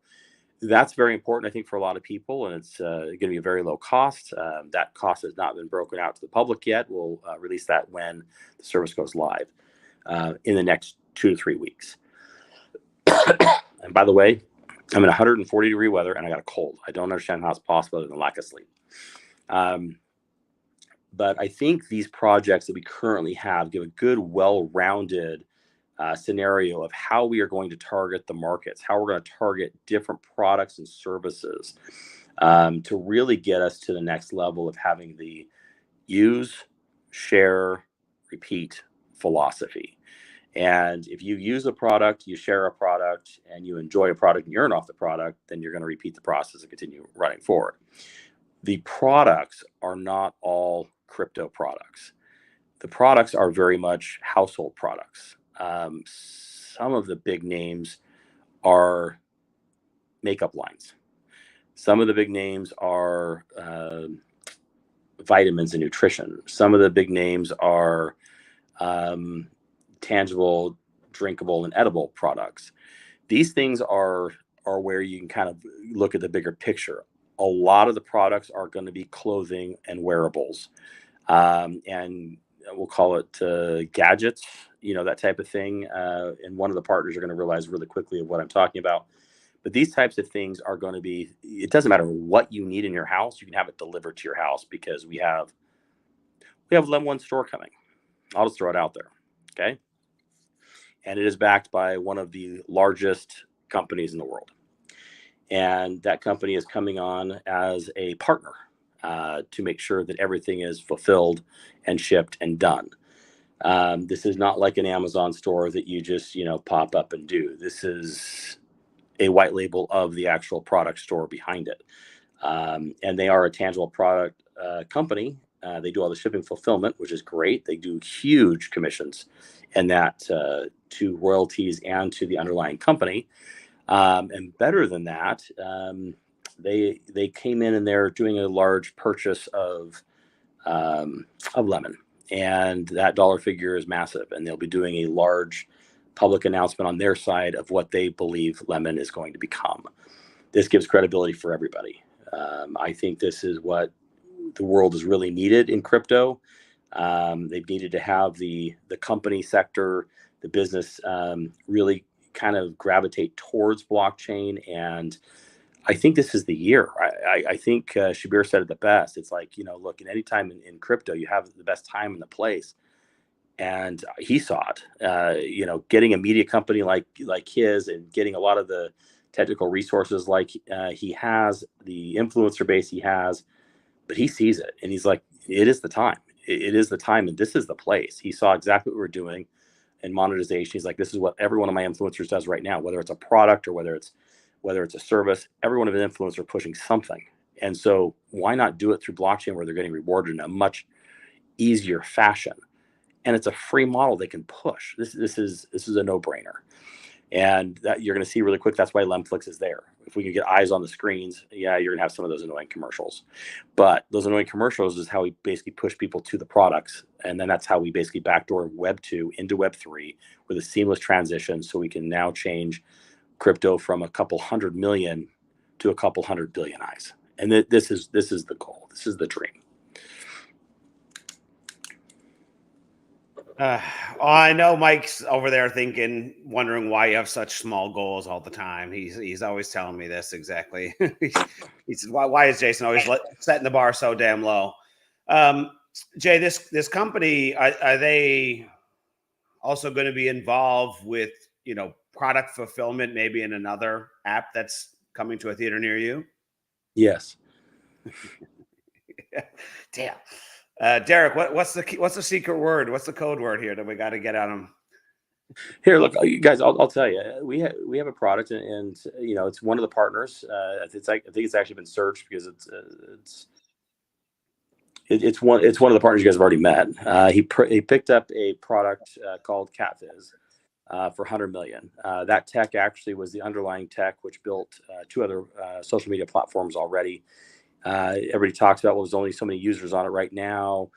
that's very important, I think, for a lot of people, and it's going to be a very low cost. That cost has not been broken out to the public yet. We'll release that when the service goes live in the next 2 to 3 weeks. And by the way, I'm in 140-degree weather and I got a cold. I don't understand how it's possible other than lack of sleep. But I think these projects that we currently have give a good, well-rounded scenario of how we are going to target the markets, how we're going to target different products and services to really get us to the next level of having the use, share, repeat philosophy. And if you use a product, you share a product, and you enjoy a product and you earn off the product, then you're going to repeat the process and continue running forward. The products are not all crypto products. The products are very much household products. Some of the big names are makeup lines. Some of the big names are vitamins and nutrition. Some of the big names are tangible, drinkable, and edible products. These things are where you can kind of look at the bigger picture. A lot of the products are going to be clothing and wearables, and we'll call it gadgets, that type of thing. And one of the partners are going to realize really quickly of what I'm talking about. But these types of things are going to be, it doesn't matter what you need in your house, you can have it delivered to your house, because we have Lem One store coming. I'll just throw it out there. Okay. And it is backed by one of the largest companies in the world. And that company is coming on as a partner to make sure that everything is fulfilled and shipped and done. This is not like an Amazon store that you just, pop up and do. This is a white label of the actual product store behind it. And they are a tangible product company. They do all the shipping fulfillment, which is great. They do huge commissions and that to royalties and to the underlying company. And better than that, they came in and they're doing a large purchase of Lemon, and that dollar figure is massive. And they'll be doing a large public announcement on their side of what they believe Lemon is going to become. This gives credibility for everybody. I think this is what the world has really needed in crypto. They've needed to have the company sector, the business really kind of gravitate towards blockchain. And I think this is the year. I think Shabir said it the best. It's like, look, in any time in crypto, you have the best time and the place. And he saw it, getting a media company like his, and getting a lot of the technical resources like he has, the influencer base he has, but he sees it and he's like, it is the time. It is the time, and this is the place. He saw exactly what we're doing in monetization. He's like, this is what every one of my influencers does right now, whether it's a product or whether it's a service. Every one of the influencers are pushing something. And so why not do it through blockchain, where they're getting rewarded in a much easier fashion? And it's a free model they can push. This is a no-brainer. And that you're going to see really quick. That's why Lemflix is there. If we can get eyes on the screens, yeah, you're going to have some of those annoying commercials. But those annoying commercials is how we basically push people to the products. And then that's how we basically backdoor Web 2 into Web 3 with a seamless transition. So we can now change crypto from a couple 100 million to a couple 100 billion eyes. And this is the goal. This is the dream. I know Mike's over there wondering why you have such small goals all the time. He's always telling me this exactly. He says, why is Jason always setting the bar so damn low? Jay, this company, are they also going to be involved with, product fulfillment, maybe in another app that's coming to a theater near you? Yes. Damn. Derrick, what's the secret word? What's the code word here that we got to get on them? Here, look, you guys. I'll tell you, we have a product, and it's one of the partners. I think it's actually been searched because it's one of the partners you guys have already met. He picked up a product called Catfiz for 100 million. That tech actually was the underlying tech which built two other social media platforms already. Everybody talks about, well, there's only so many users on it right now.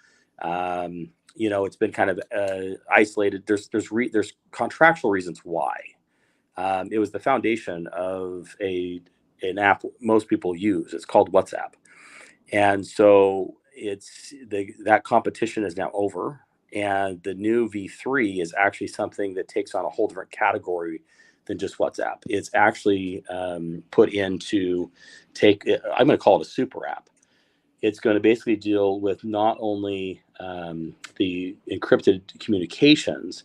It's been kind of isolated. There's contractual reasons why. It was the foundation of an app most people use. It's called WhatsApp, and so that competition is now over. And the new V3 is actually something that takes on a whole different category than just WhatsApp. It's actually put in to take, I'm going to call it a super app. It's going to basically deal with not only the encrypted communications,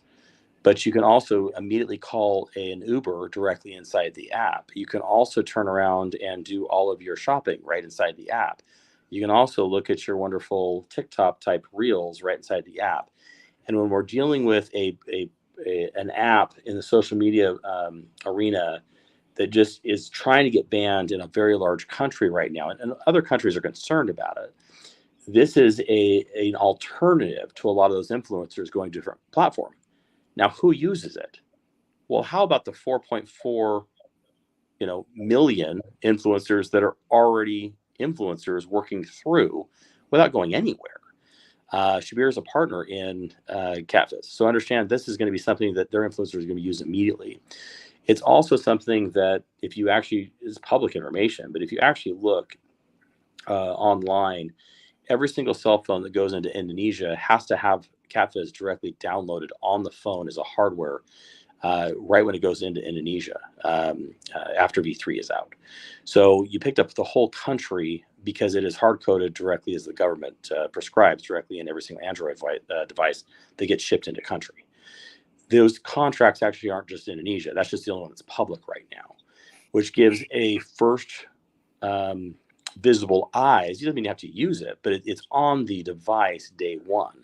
but you can also immediately call an Uber directly inside the app. You can also turn around and do all of your shopping right inside the app. You can also look at your wonderful TikTok type reels right inside the app. And when we're dealing with an app in the social media arena that just is trying to get banned in a very large country right now, and other countries are concerned about it, this is an alternative to a lot of those influencers going to a different platform. Now, who uses it? Well, how about the 4.4 million influencers that are already influencers working through without going anywhere? Shabir is a partner in Catfiz. So understand this is going to be something that their influencers are going to use immediately. It's also something that if you actually, is public information, but if you actually look online, every single cell phone that goes into Indonesia has to have CatFizz directly downloaded on the phone as a hardware right when it goes into Indonesia after V3 is out. So you picked up the whole country because it is hard-coded directly as the government prescribes directly in every single Android device that gets shipped into country. Those contracts actually aren't just Indonesia. That's just the only one that's public right now, which gives a first visible eyes. You don't even have to use it, but it's on the device day one,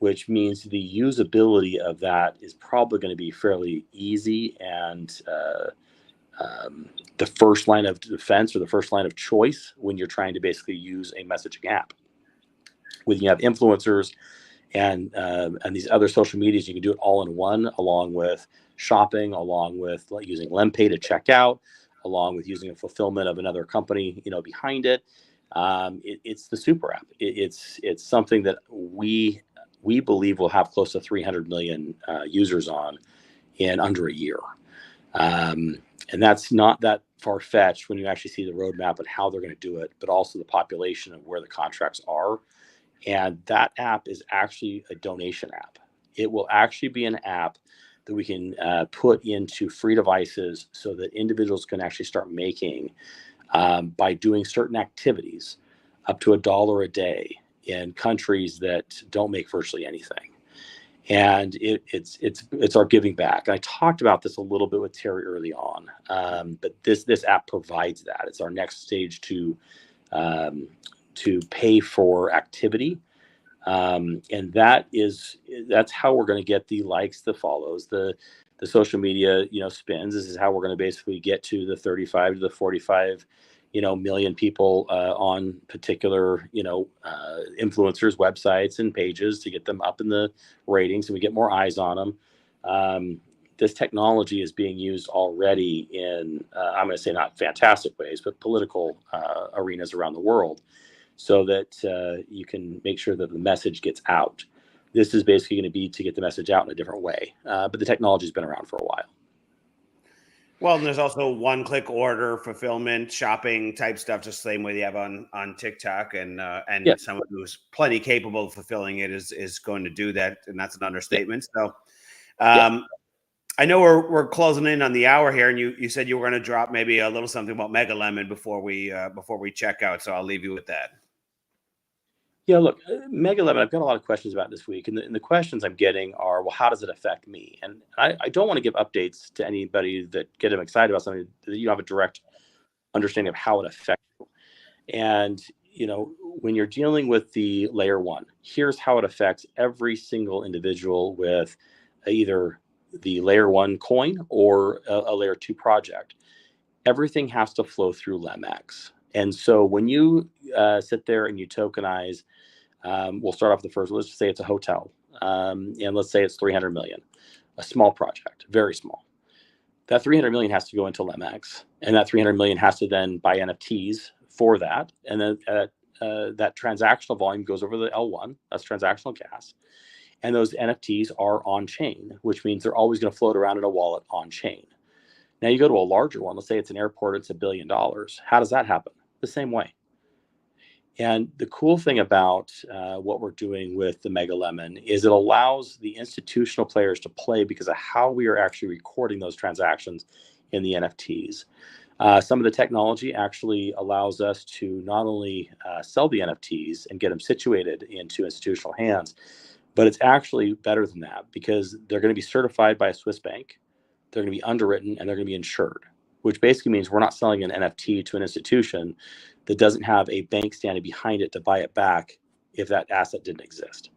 which means the usability of that is probably going to be fairly easy and the first line of defense or the first line of choice when you're trying to basically use a messaging app. When you have influencers and these other social medias, you can do it all in one, along with shopping, along with using LemPay to check out, along with using a fulfillment of another company, behind it. It's the super app. It's something that we believe will have close to 300 million users on in under a year. And that's not that far-fetched when you actually see the roadmap and how they're going to do it, but also the population of where the contracts are. And that app is actually a donation app. It will actually be an app that we can put into free devices so that individuals can actually start making by doing certain activities up to $1 a day in countries that don't make virtually anything. And it's our giving back. And I talked about this a little bit with Terry early on, but this app provides that. It's our next stage to pay for activity, and that's how we're going to get the likes, the follows, the social media spins. This is how we're going to basically get to the 35 to the 45 million people on particular influencers websites and pages to get them up in the ratings, and we get more eyes on them. This technology is being used already in I'm going to say not fantastic ways, but political arenas around the world, so that you can make sure that the message gets out. This is basically going to be to get the message out in a different way, but the technology has been around for a while. Well, and there's also one-click order fulfillment, shopping type stuff, just the same way they have on TikTok, and Yeah. someone who's plenty capable of fulfilling it is going to do that, and that's an understatement. Yeah. So, I know we're closing in on the hour here, and you said you were going to drop maybe a little something about Mega Lemon before we check out. So I'll leave you with that. Yeah, look, Mega Lemon, I've got a lot of questions about this week. And the questions I'm getting are, well, how does it affect me? And I don't want to give updates to anybody that get them excited about something that you don't have a direct understanding of how it affects you. And, when you're dealing with the layer one, here's how it affects every single individual with either the layer one coin or a layer two project. Everything has to flow through LemX. And so when you sit there and you tokenize, we'll start off the first. Let's just say it's a hotel, and let's say it's 300 million, a small project, very small. That 300 million has to go into LemX, and that 300 million has to then buy NFTs for that, and then that transactional volume goes over the L1. That's transactional gas, and those NFTs are on chain, which means they're always going to float around in a wallet on chain. Now you go to a larger one. Let's say it's an airport. It's $1 billion. How does that happen? The same way. And the cool thing about what we're doing with the Mega Lemon is it allows the institutional players to play because of how we are actually recording those transactions in the NFTs. Some of the technology actually allows us to not only sell the NFTs and get them situated into institutional hands, but it's actually better than that because they're going to be certified by a Swiss bank, they're going to be underwritten, and they're going to be insured, which basically means we're not selling an NFT to an institution that doesn't have a bank standing behind it to buy it back if that asset didn't exist.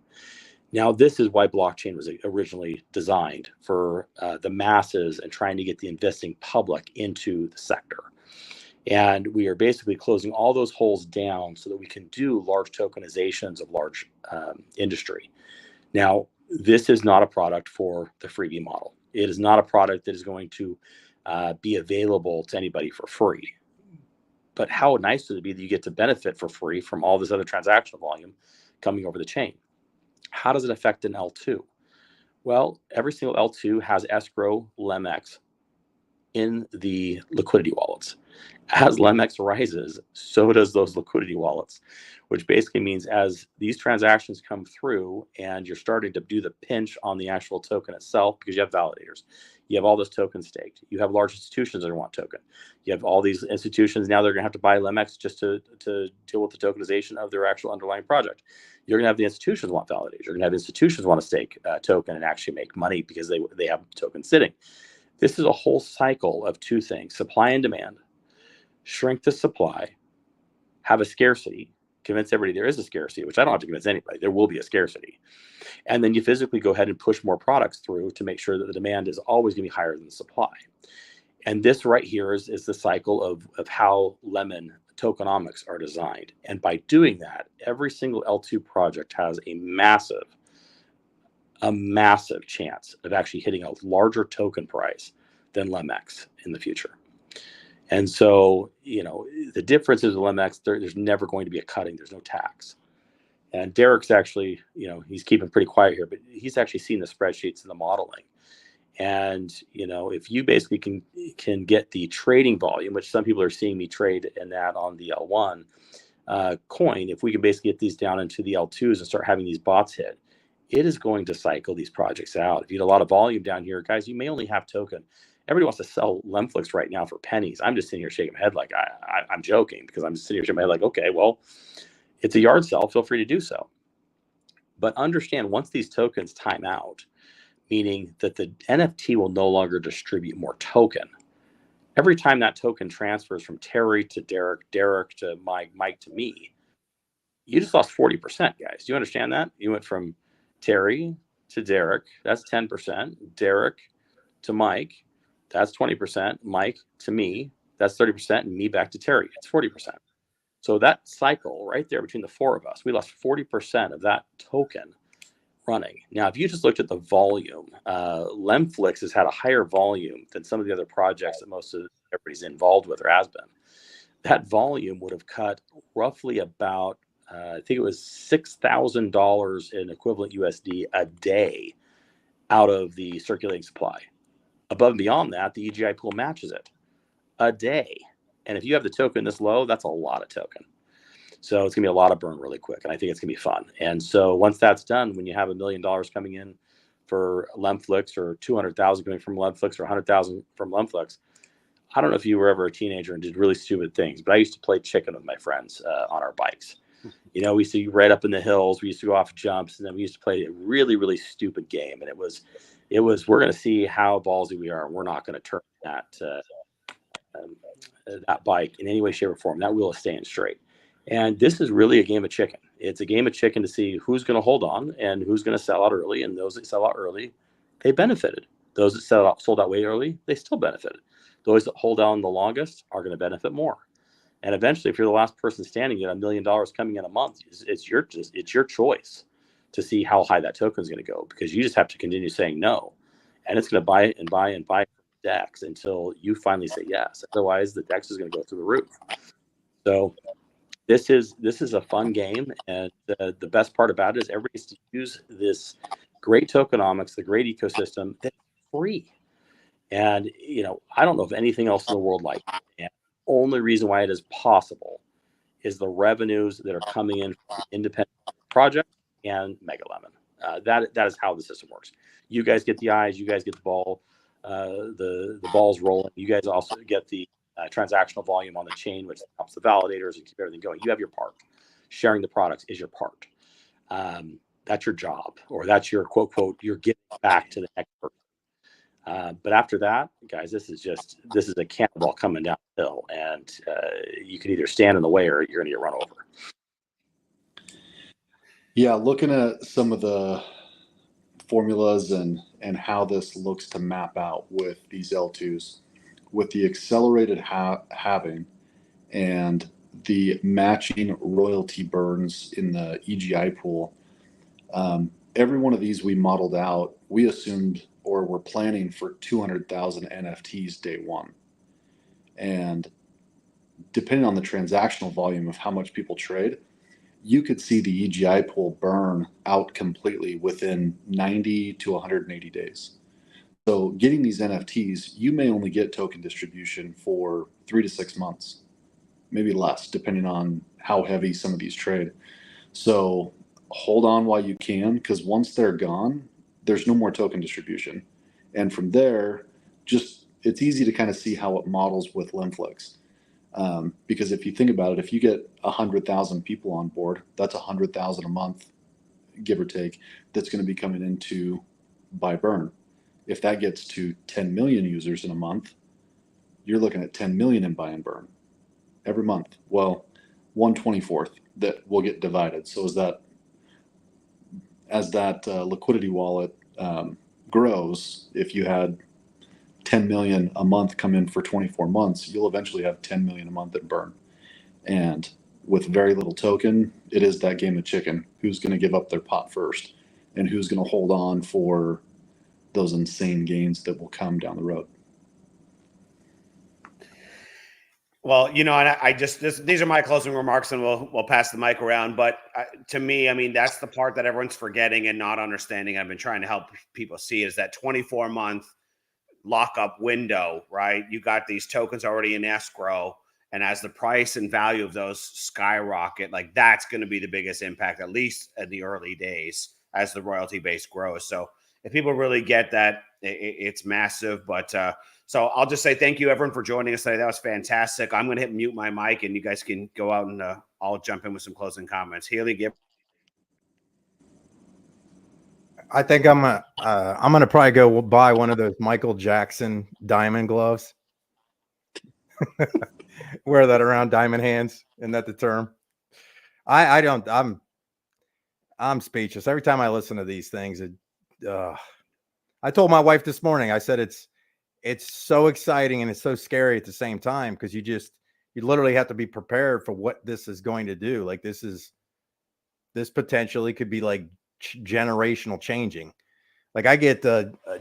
Now, this is why blockchain was originally designed for the masses and trying to get the investing public into the sector. And we are basically closing all those holes down so that we can do large tokenizations of large industry. Now, this is not a product for the freebie model. It is not a product that is going to be available to anybody for free. But how nice would it be that you get to benefit for free from all this other transactional volume coming over the chain? How does it affect an L2? Well, every single L2 has escrow LemX in the liquidity wallets. As LEMX rises, so does those liquidity wallets, which basically means as these transactions come through and you're starting to do the pinch on the actual token itself, because you have validators, you have all those tokens staked, you have large institutions that want token, you have all these institutions now they're going to have to buy LEMX just to deal with the tokenization of their actual underlying project. You're going to have the institutions want validators. You're going to have institutions want to stake token and actually make money because they have tokens sitting. This is a whole cycle of two things: supply and demand. Shrink the supply, have a scarcity, convince everybody there is a scarcity, which I don't have to convince anybody. There will be a scarcity. And then you physically go ahead and push more products through to make sure that the demand is always going to be higher than the supply. And this right here is the cycle of how Lemon tokenomics are designed. And by doing that, every single L2 project has a massive chance of actually hitting a larger token price than LEMX in the future. And so, the difference is with LEMX, there's never going to be a cutting. There's no tax. And Derrick's actually, he's keeping pretty quiet here, but he's actually seen the spreadsheets and the modeling. And, if you basically can get the trading volume, which some people are seeing me trade in that on the L1 coin, if we can basically get these down into the L2s and start having these bots hit, it is going to cycle these projects out. If you get a lot of volume down here, guys, you may only have token. Everybody wants to sell Lemflix right now for pennies. I'm just sitting here shaking my head like I'm joking, because I'm just sitting here shaking my head like, okay, well, it's a yard sell. Feel free to do so. But understand, once these tokens time out, meaning that the NFT will no longer distribute more token. Every time that token transfers from Terry to Derrick, Derrick to Mike, Mike to me, you just lost 40%, guys. Do you understand that? You went from Terry to Derrick, that's 10%. Derrick to Mike, that's 20%. Mike to me, that's 30%. And me back to Terry, it's 40%. So that cycle right there between the four of us, we lost 40% of that token running. Now, if you just looked at the volume, Lemflix has had a higher volume than some of the other projects that most of everybody's involved with or has been. That volume would have cut roughly about, I think it was $6,000 in equivalent USD a day out of the circulating supply. Above and beyond that, the EGI pool matches it a day. And if you have the token this low, that's a lot of token. So it's going to be a lot of burn really quick. And I think it's going to be fun. And so once that's done, when you have $1 million coming in for Lemflix, or 200,000 coming from Lemflix, or 100,000 from Lemflix, I don't know if you were ever a teenager and did really stupid things, but I used to play chicken with my friends on our bikes. We used to right up in the hills. We used to go off jumps, and then we used to play a really, really stupid game. And it was we're going to see how ballsy we are. We're not going to turn that bike in any way, shape, or form. That wheel is staying straight. And this is really a game of chicken. It's a game of chicken to see who's going to hold on and who's going to sell out early. And those that sell out early, they benefited. Those that sold out way early, they still benefited. Those that hold on the longest are going to benefit more. And eventually, if you're the last person standing, you get $1 million coming in a month. It's your choice to see how high that token is going to go, because you just have to continue saying no, and it's going to buy and buy and buy DEX until you finally say yes. Otherwise, the DEX is going to go through the roof. So this is a fun game, and the best part about it is everybody has to use this great tokenomics, the great ecosystem that's free. And I don't know of anything else in the world like it. And the only reason why it is possible is the revenues that are coming in from independent projects and Mega Lemon. That is how the system works. You guys get the eyes, you guys get the ball, the ball's rolling. You guys also get the transactional volume on the chain, which helps the validators and keep everything going. You have your part. Sharing the products is your part. That's your job, or that's your quote, you're giving back to the next person. But after that, guys, this is a cannonball coming down the hill, and you can either stand in the way or you're going to get run over. Yeah, looking at some of the formulas and how this looks to map out with these L2s, with the accelerated halving and the matching royalty burns in the EGI pool, every one of these we modeled out, we assumed or were planning for 200,000 NFTs day one. And depending on the transactional volume of how much people trade, you could see the EGI pool burn out completely within 90 to 180 days. So getting these NFTs, you may only get token distribution for 3 to 6 months, maybe less, depending on how heavy some of these trade. So hold on while you can, because once they're gone, there's no more token distribution. And from there, just it's easy to kind of see how it models with Limflix. Because if you think about it, if you get 100,000 people on board, that's 100,000 a month, give or take, that's going to be coming into buy burn. If that gets to 10 million users in a month, you're looking at 10 million in buy and burn every month. Well, 1/24th that will get divided. So as that liquidity wallet grows, if you had 10 million a month come in for 24 months, you'll eventually have 10 million a month in burn. And with very little token, it is that game of chicken. Who's going to give up their pot first, and who's going to hold on for those insane gains that will come down the road? Well, and I just these are my closing remarks, and we'll pass the mic around. But to me, I mean, that's the part that everyone's forgetting and not understanding. I've been trying to help people see is that 24-month lockup window, right? You got these tokens already in escrow, and as the price and value of those skyrocket, like that's going to be the biggest impact, at least in the early days, as the royalty base grows. So if people really get that, it's massive. But so I'll just say thank you, everyone, for joining us today. That was fantastic. I'm going to hit mute my mic, and you guys can go out and I'll jump in with some closing comments. Healy, give. I think I'm gonna probably go buy one of those Michael Jackson diamond gloves. Wear that around diamond hands. Isn't that the term? I'm speechless every time I listen to these things. I told my wife this morning, I said it's so exciting and it's so scary at the same time, because you literally have to be prepared for what this is going to do. Like this potentially could be like generational changing. Like I get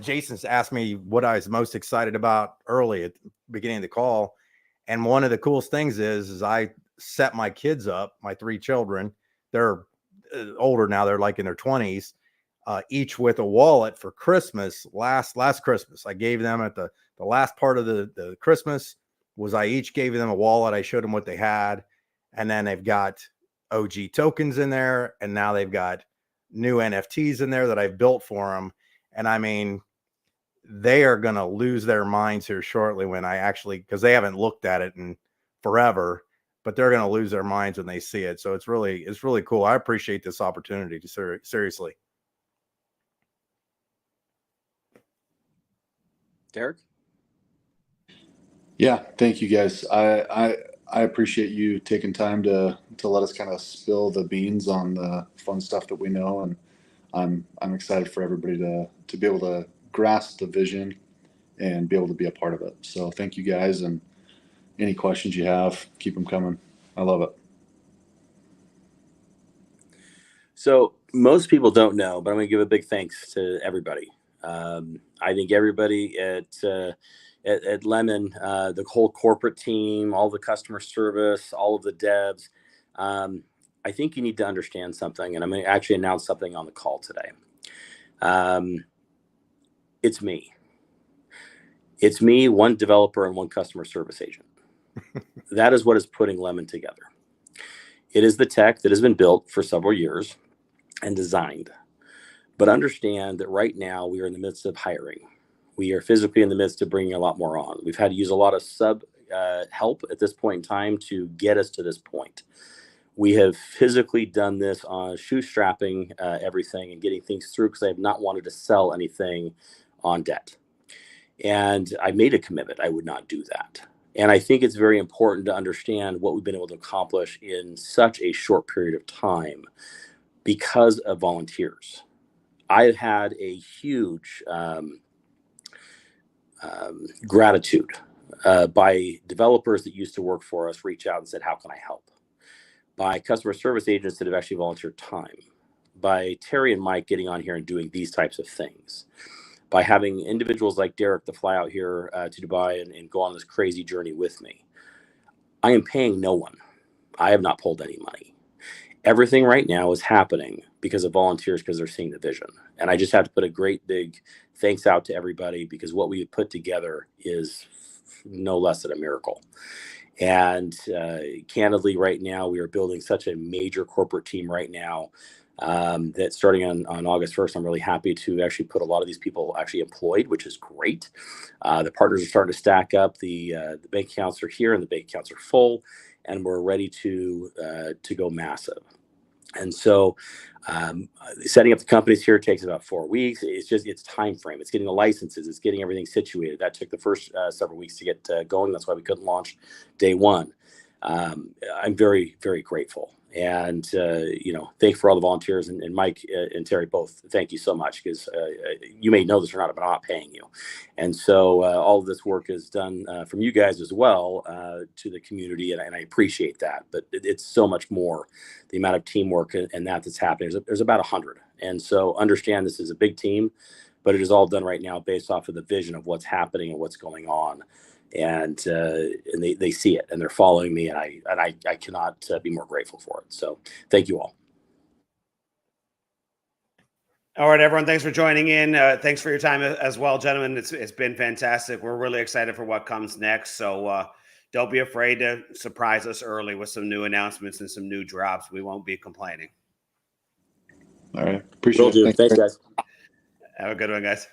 Jason's asked me what I was most excited about early at the beginning of the call, and one of the coolest things is I set my kids up, my 3 children. They're older now, they're like in their 20s, each with a wallet for Christmas. Last Christmas, I gave them at the last part of the Christmas was I each gave them a wallet. I showed them what they had, and then they've got OG tokens in there, and now they've got new NFTs in there that I've built for them. And I mean, they are going to lose their minds here shortly when because they haven't looked at it in forever, but they're going to lose their minds when they see it. So it's really cool. I appreciate this opportunity to seriously. Derrick? Yeah, thank you guys. I appreciate you taking time to let us kind of spill the beans on the fun stuff that we know, and I'm excited for everybody to be able to grasp the vision and be able to be a part of it. So thank you guys, and any questions you have, keep them coming. I love it. So most people don't know, but I'm going to give a big thanks to everybody. I think everybody at Lemon, the whole corporate team, all the customer service, all of the devs. I think you need to understand something, and I'm going to actually announce something on the call today. It's me. It's me, one developer, and one customer service agent. That is what is putting Lemon together. It is the tech that has been built for several years and designed. But understand that right now we are in the midst of hiring. We are physically in the midst of bringing a lot more on. We've had to use a lot of sub help at this point in time to get us to this point. We have physically done this on shoestrapping everything and getting things through, because I have not wanted to sell anything on debt. And I made a commitment I would not do that. And I think it's very important to understand what we've been able to accomplish in such a short period of time because of volunteers. I've had a huge gratitude by developers that used to work for us reach out and said, how can I help? By customer service agents that have actually volunteered time, by Terry and Mike getting on here and doing these types of things, by having individuals like Derrick to fly out here to Dubai and go on this crazy journey with me. I am paying no one. I have not pulled any money. Everything right now is happening because of volunteers, because they're seeing the vision. And I just have to put a great big thanks out to everybody, because what we put together is no less than a miracle. And candidly, right now, we are building such a major corporate team right now that starting on August 1st, I'm really happy to actually put a lot of these people actually employed, which is great. The partners are starting to stack up. The bank accounts are here and the bank accounts are full, and we're ready to go massive. And so setting up the companies here takes about 4 weeks. It's time frame. It's getting the licenses. It's getting everything situated. That took the first several weeks to get going. That's why we couldn't launch day one. I'm very, very grateful. And, thank you for all the volunteers, and Mike and Terry both. Thank you so much, because you may know this or not, but I'm not paying you. And so all of this work is done from you guys as well to the community. And I appreciate that. But it's so much more, the amount of teamwork and that's happening. There's about 100. And so understand this is a big team, but it is all done right now based off of the vision of what's happening and what's going on. And they see it and they're following me, and I cannot be more grateful for it. So thank you all. All right, everyone. Thanks for joining in. Thanks for your time as well, gentlemen. It's been fantastic. We're really excited for what comes next. So don't be afraid to surprise us early with some new announcements and some new drops. We won't be complaining. All right. Appreciate it. Thanks, guys. Have a good one, guys.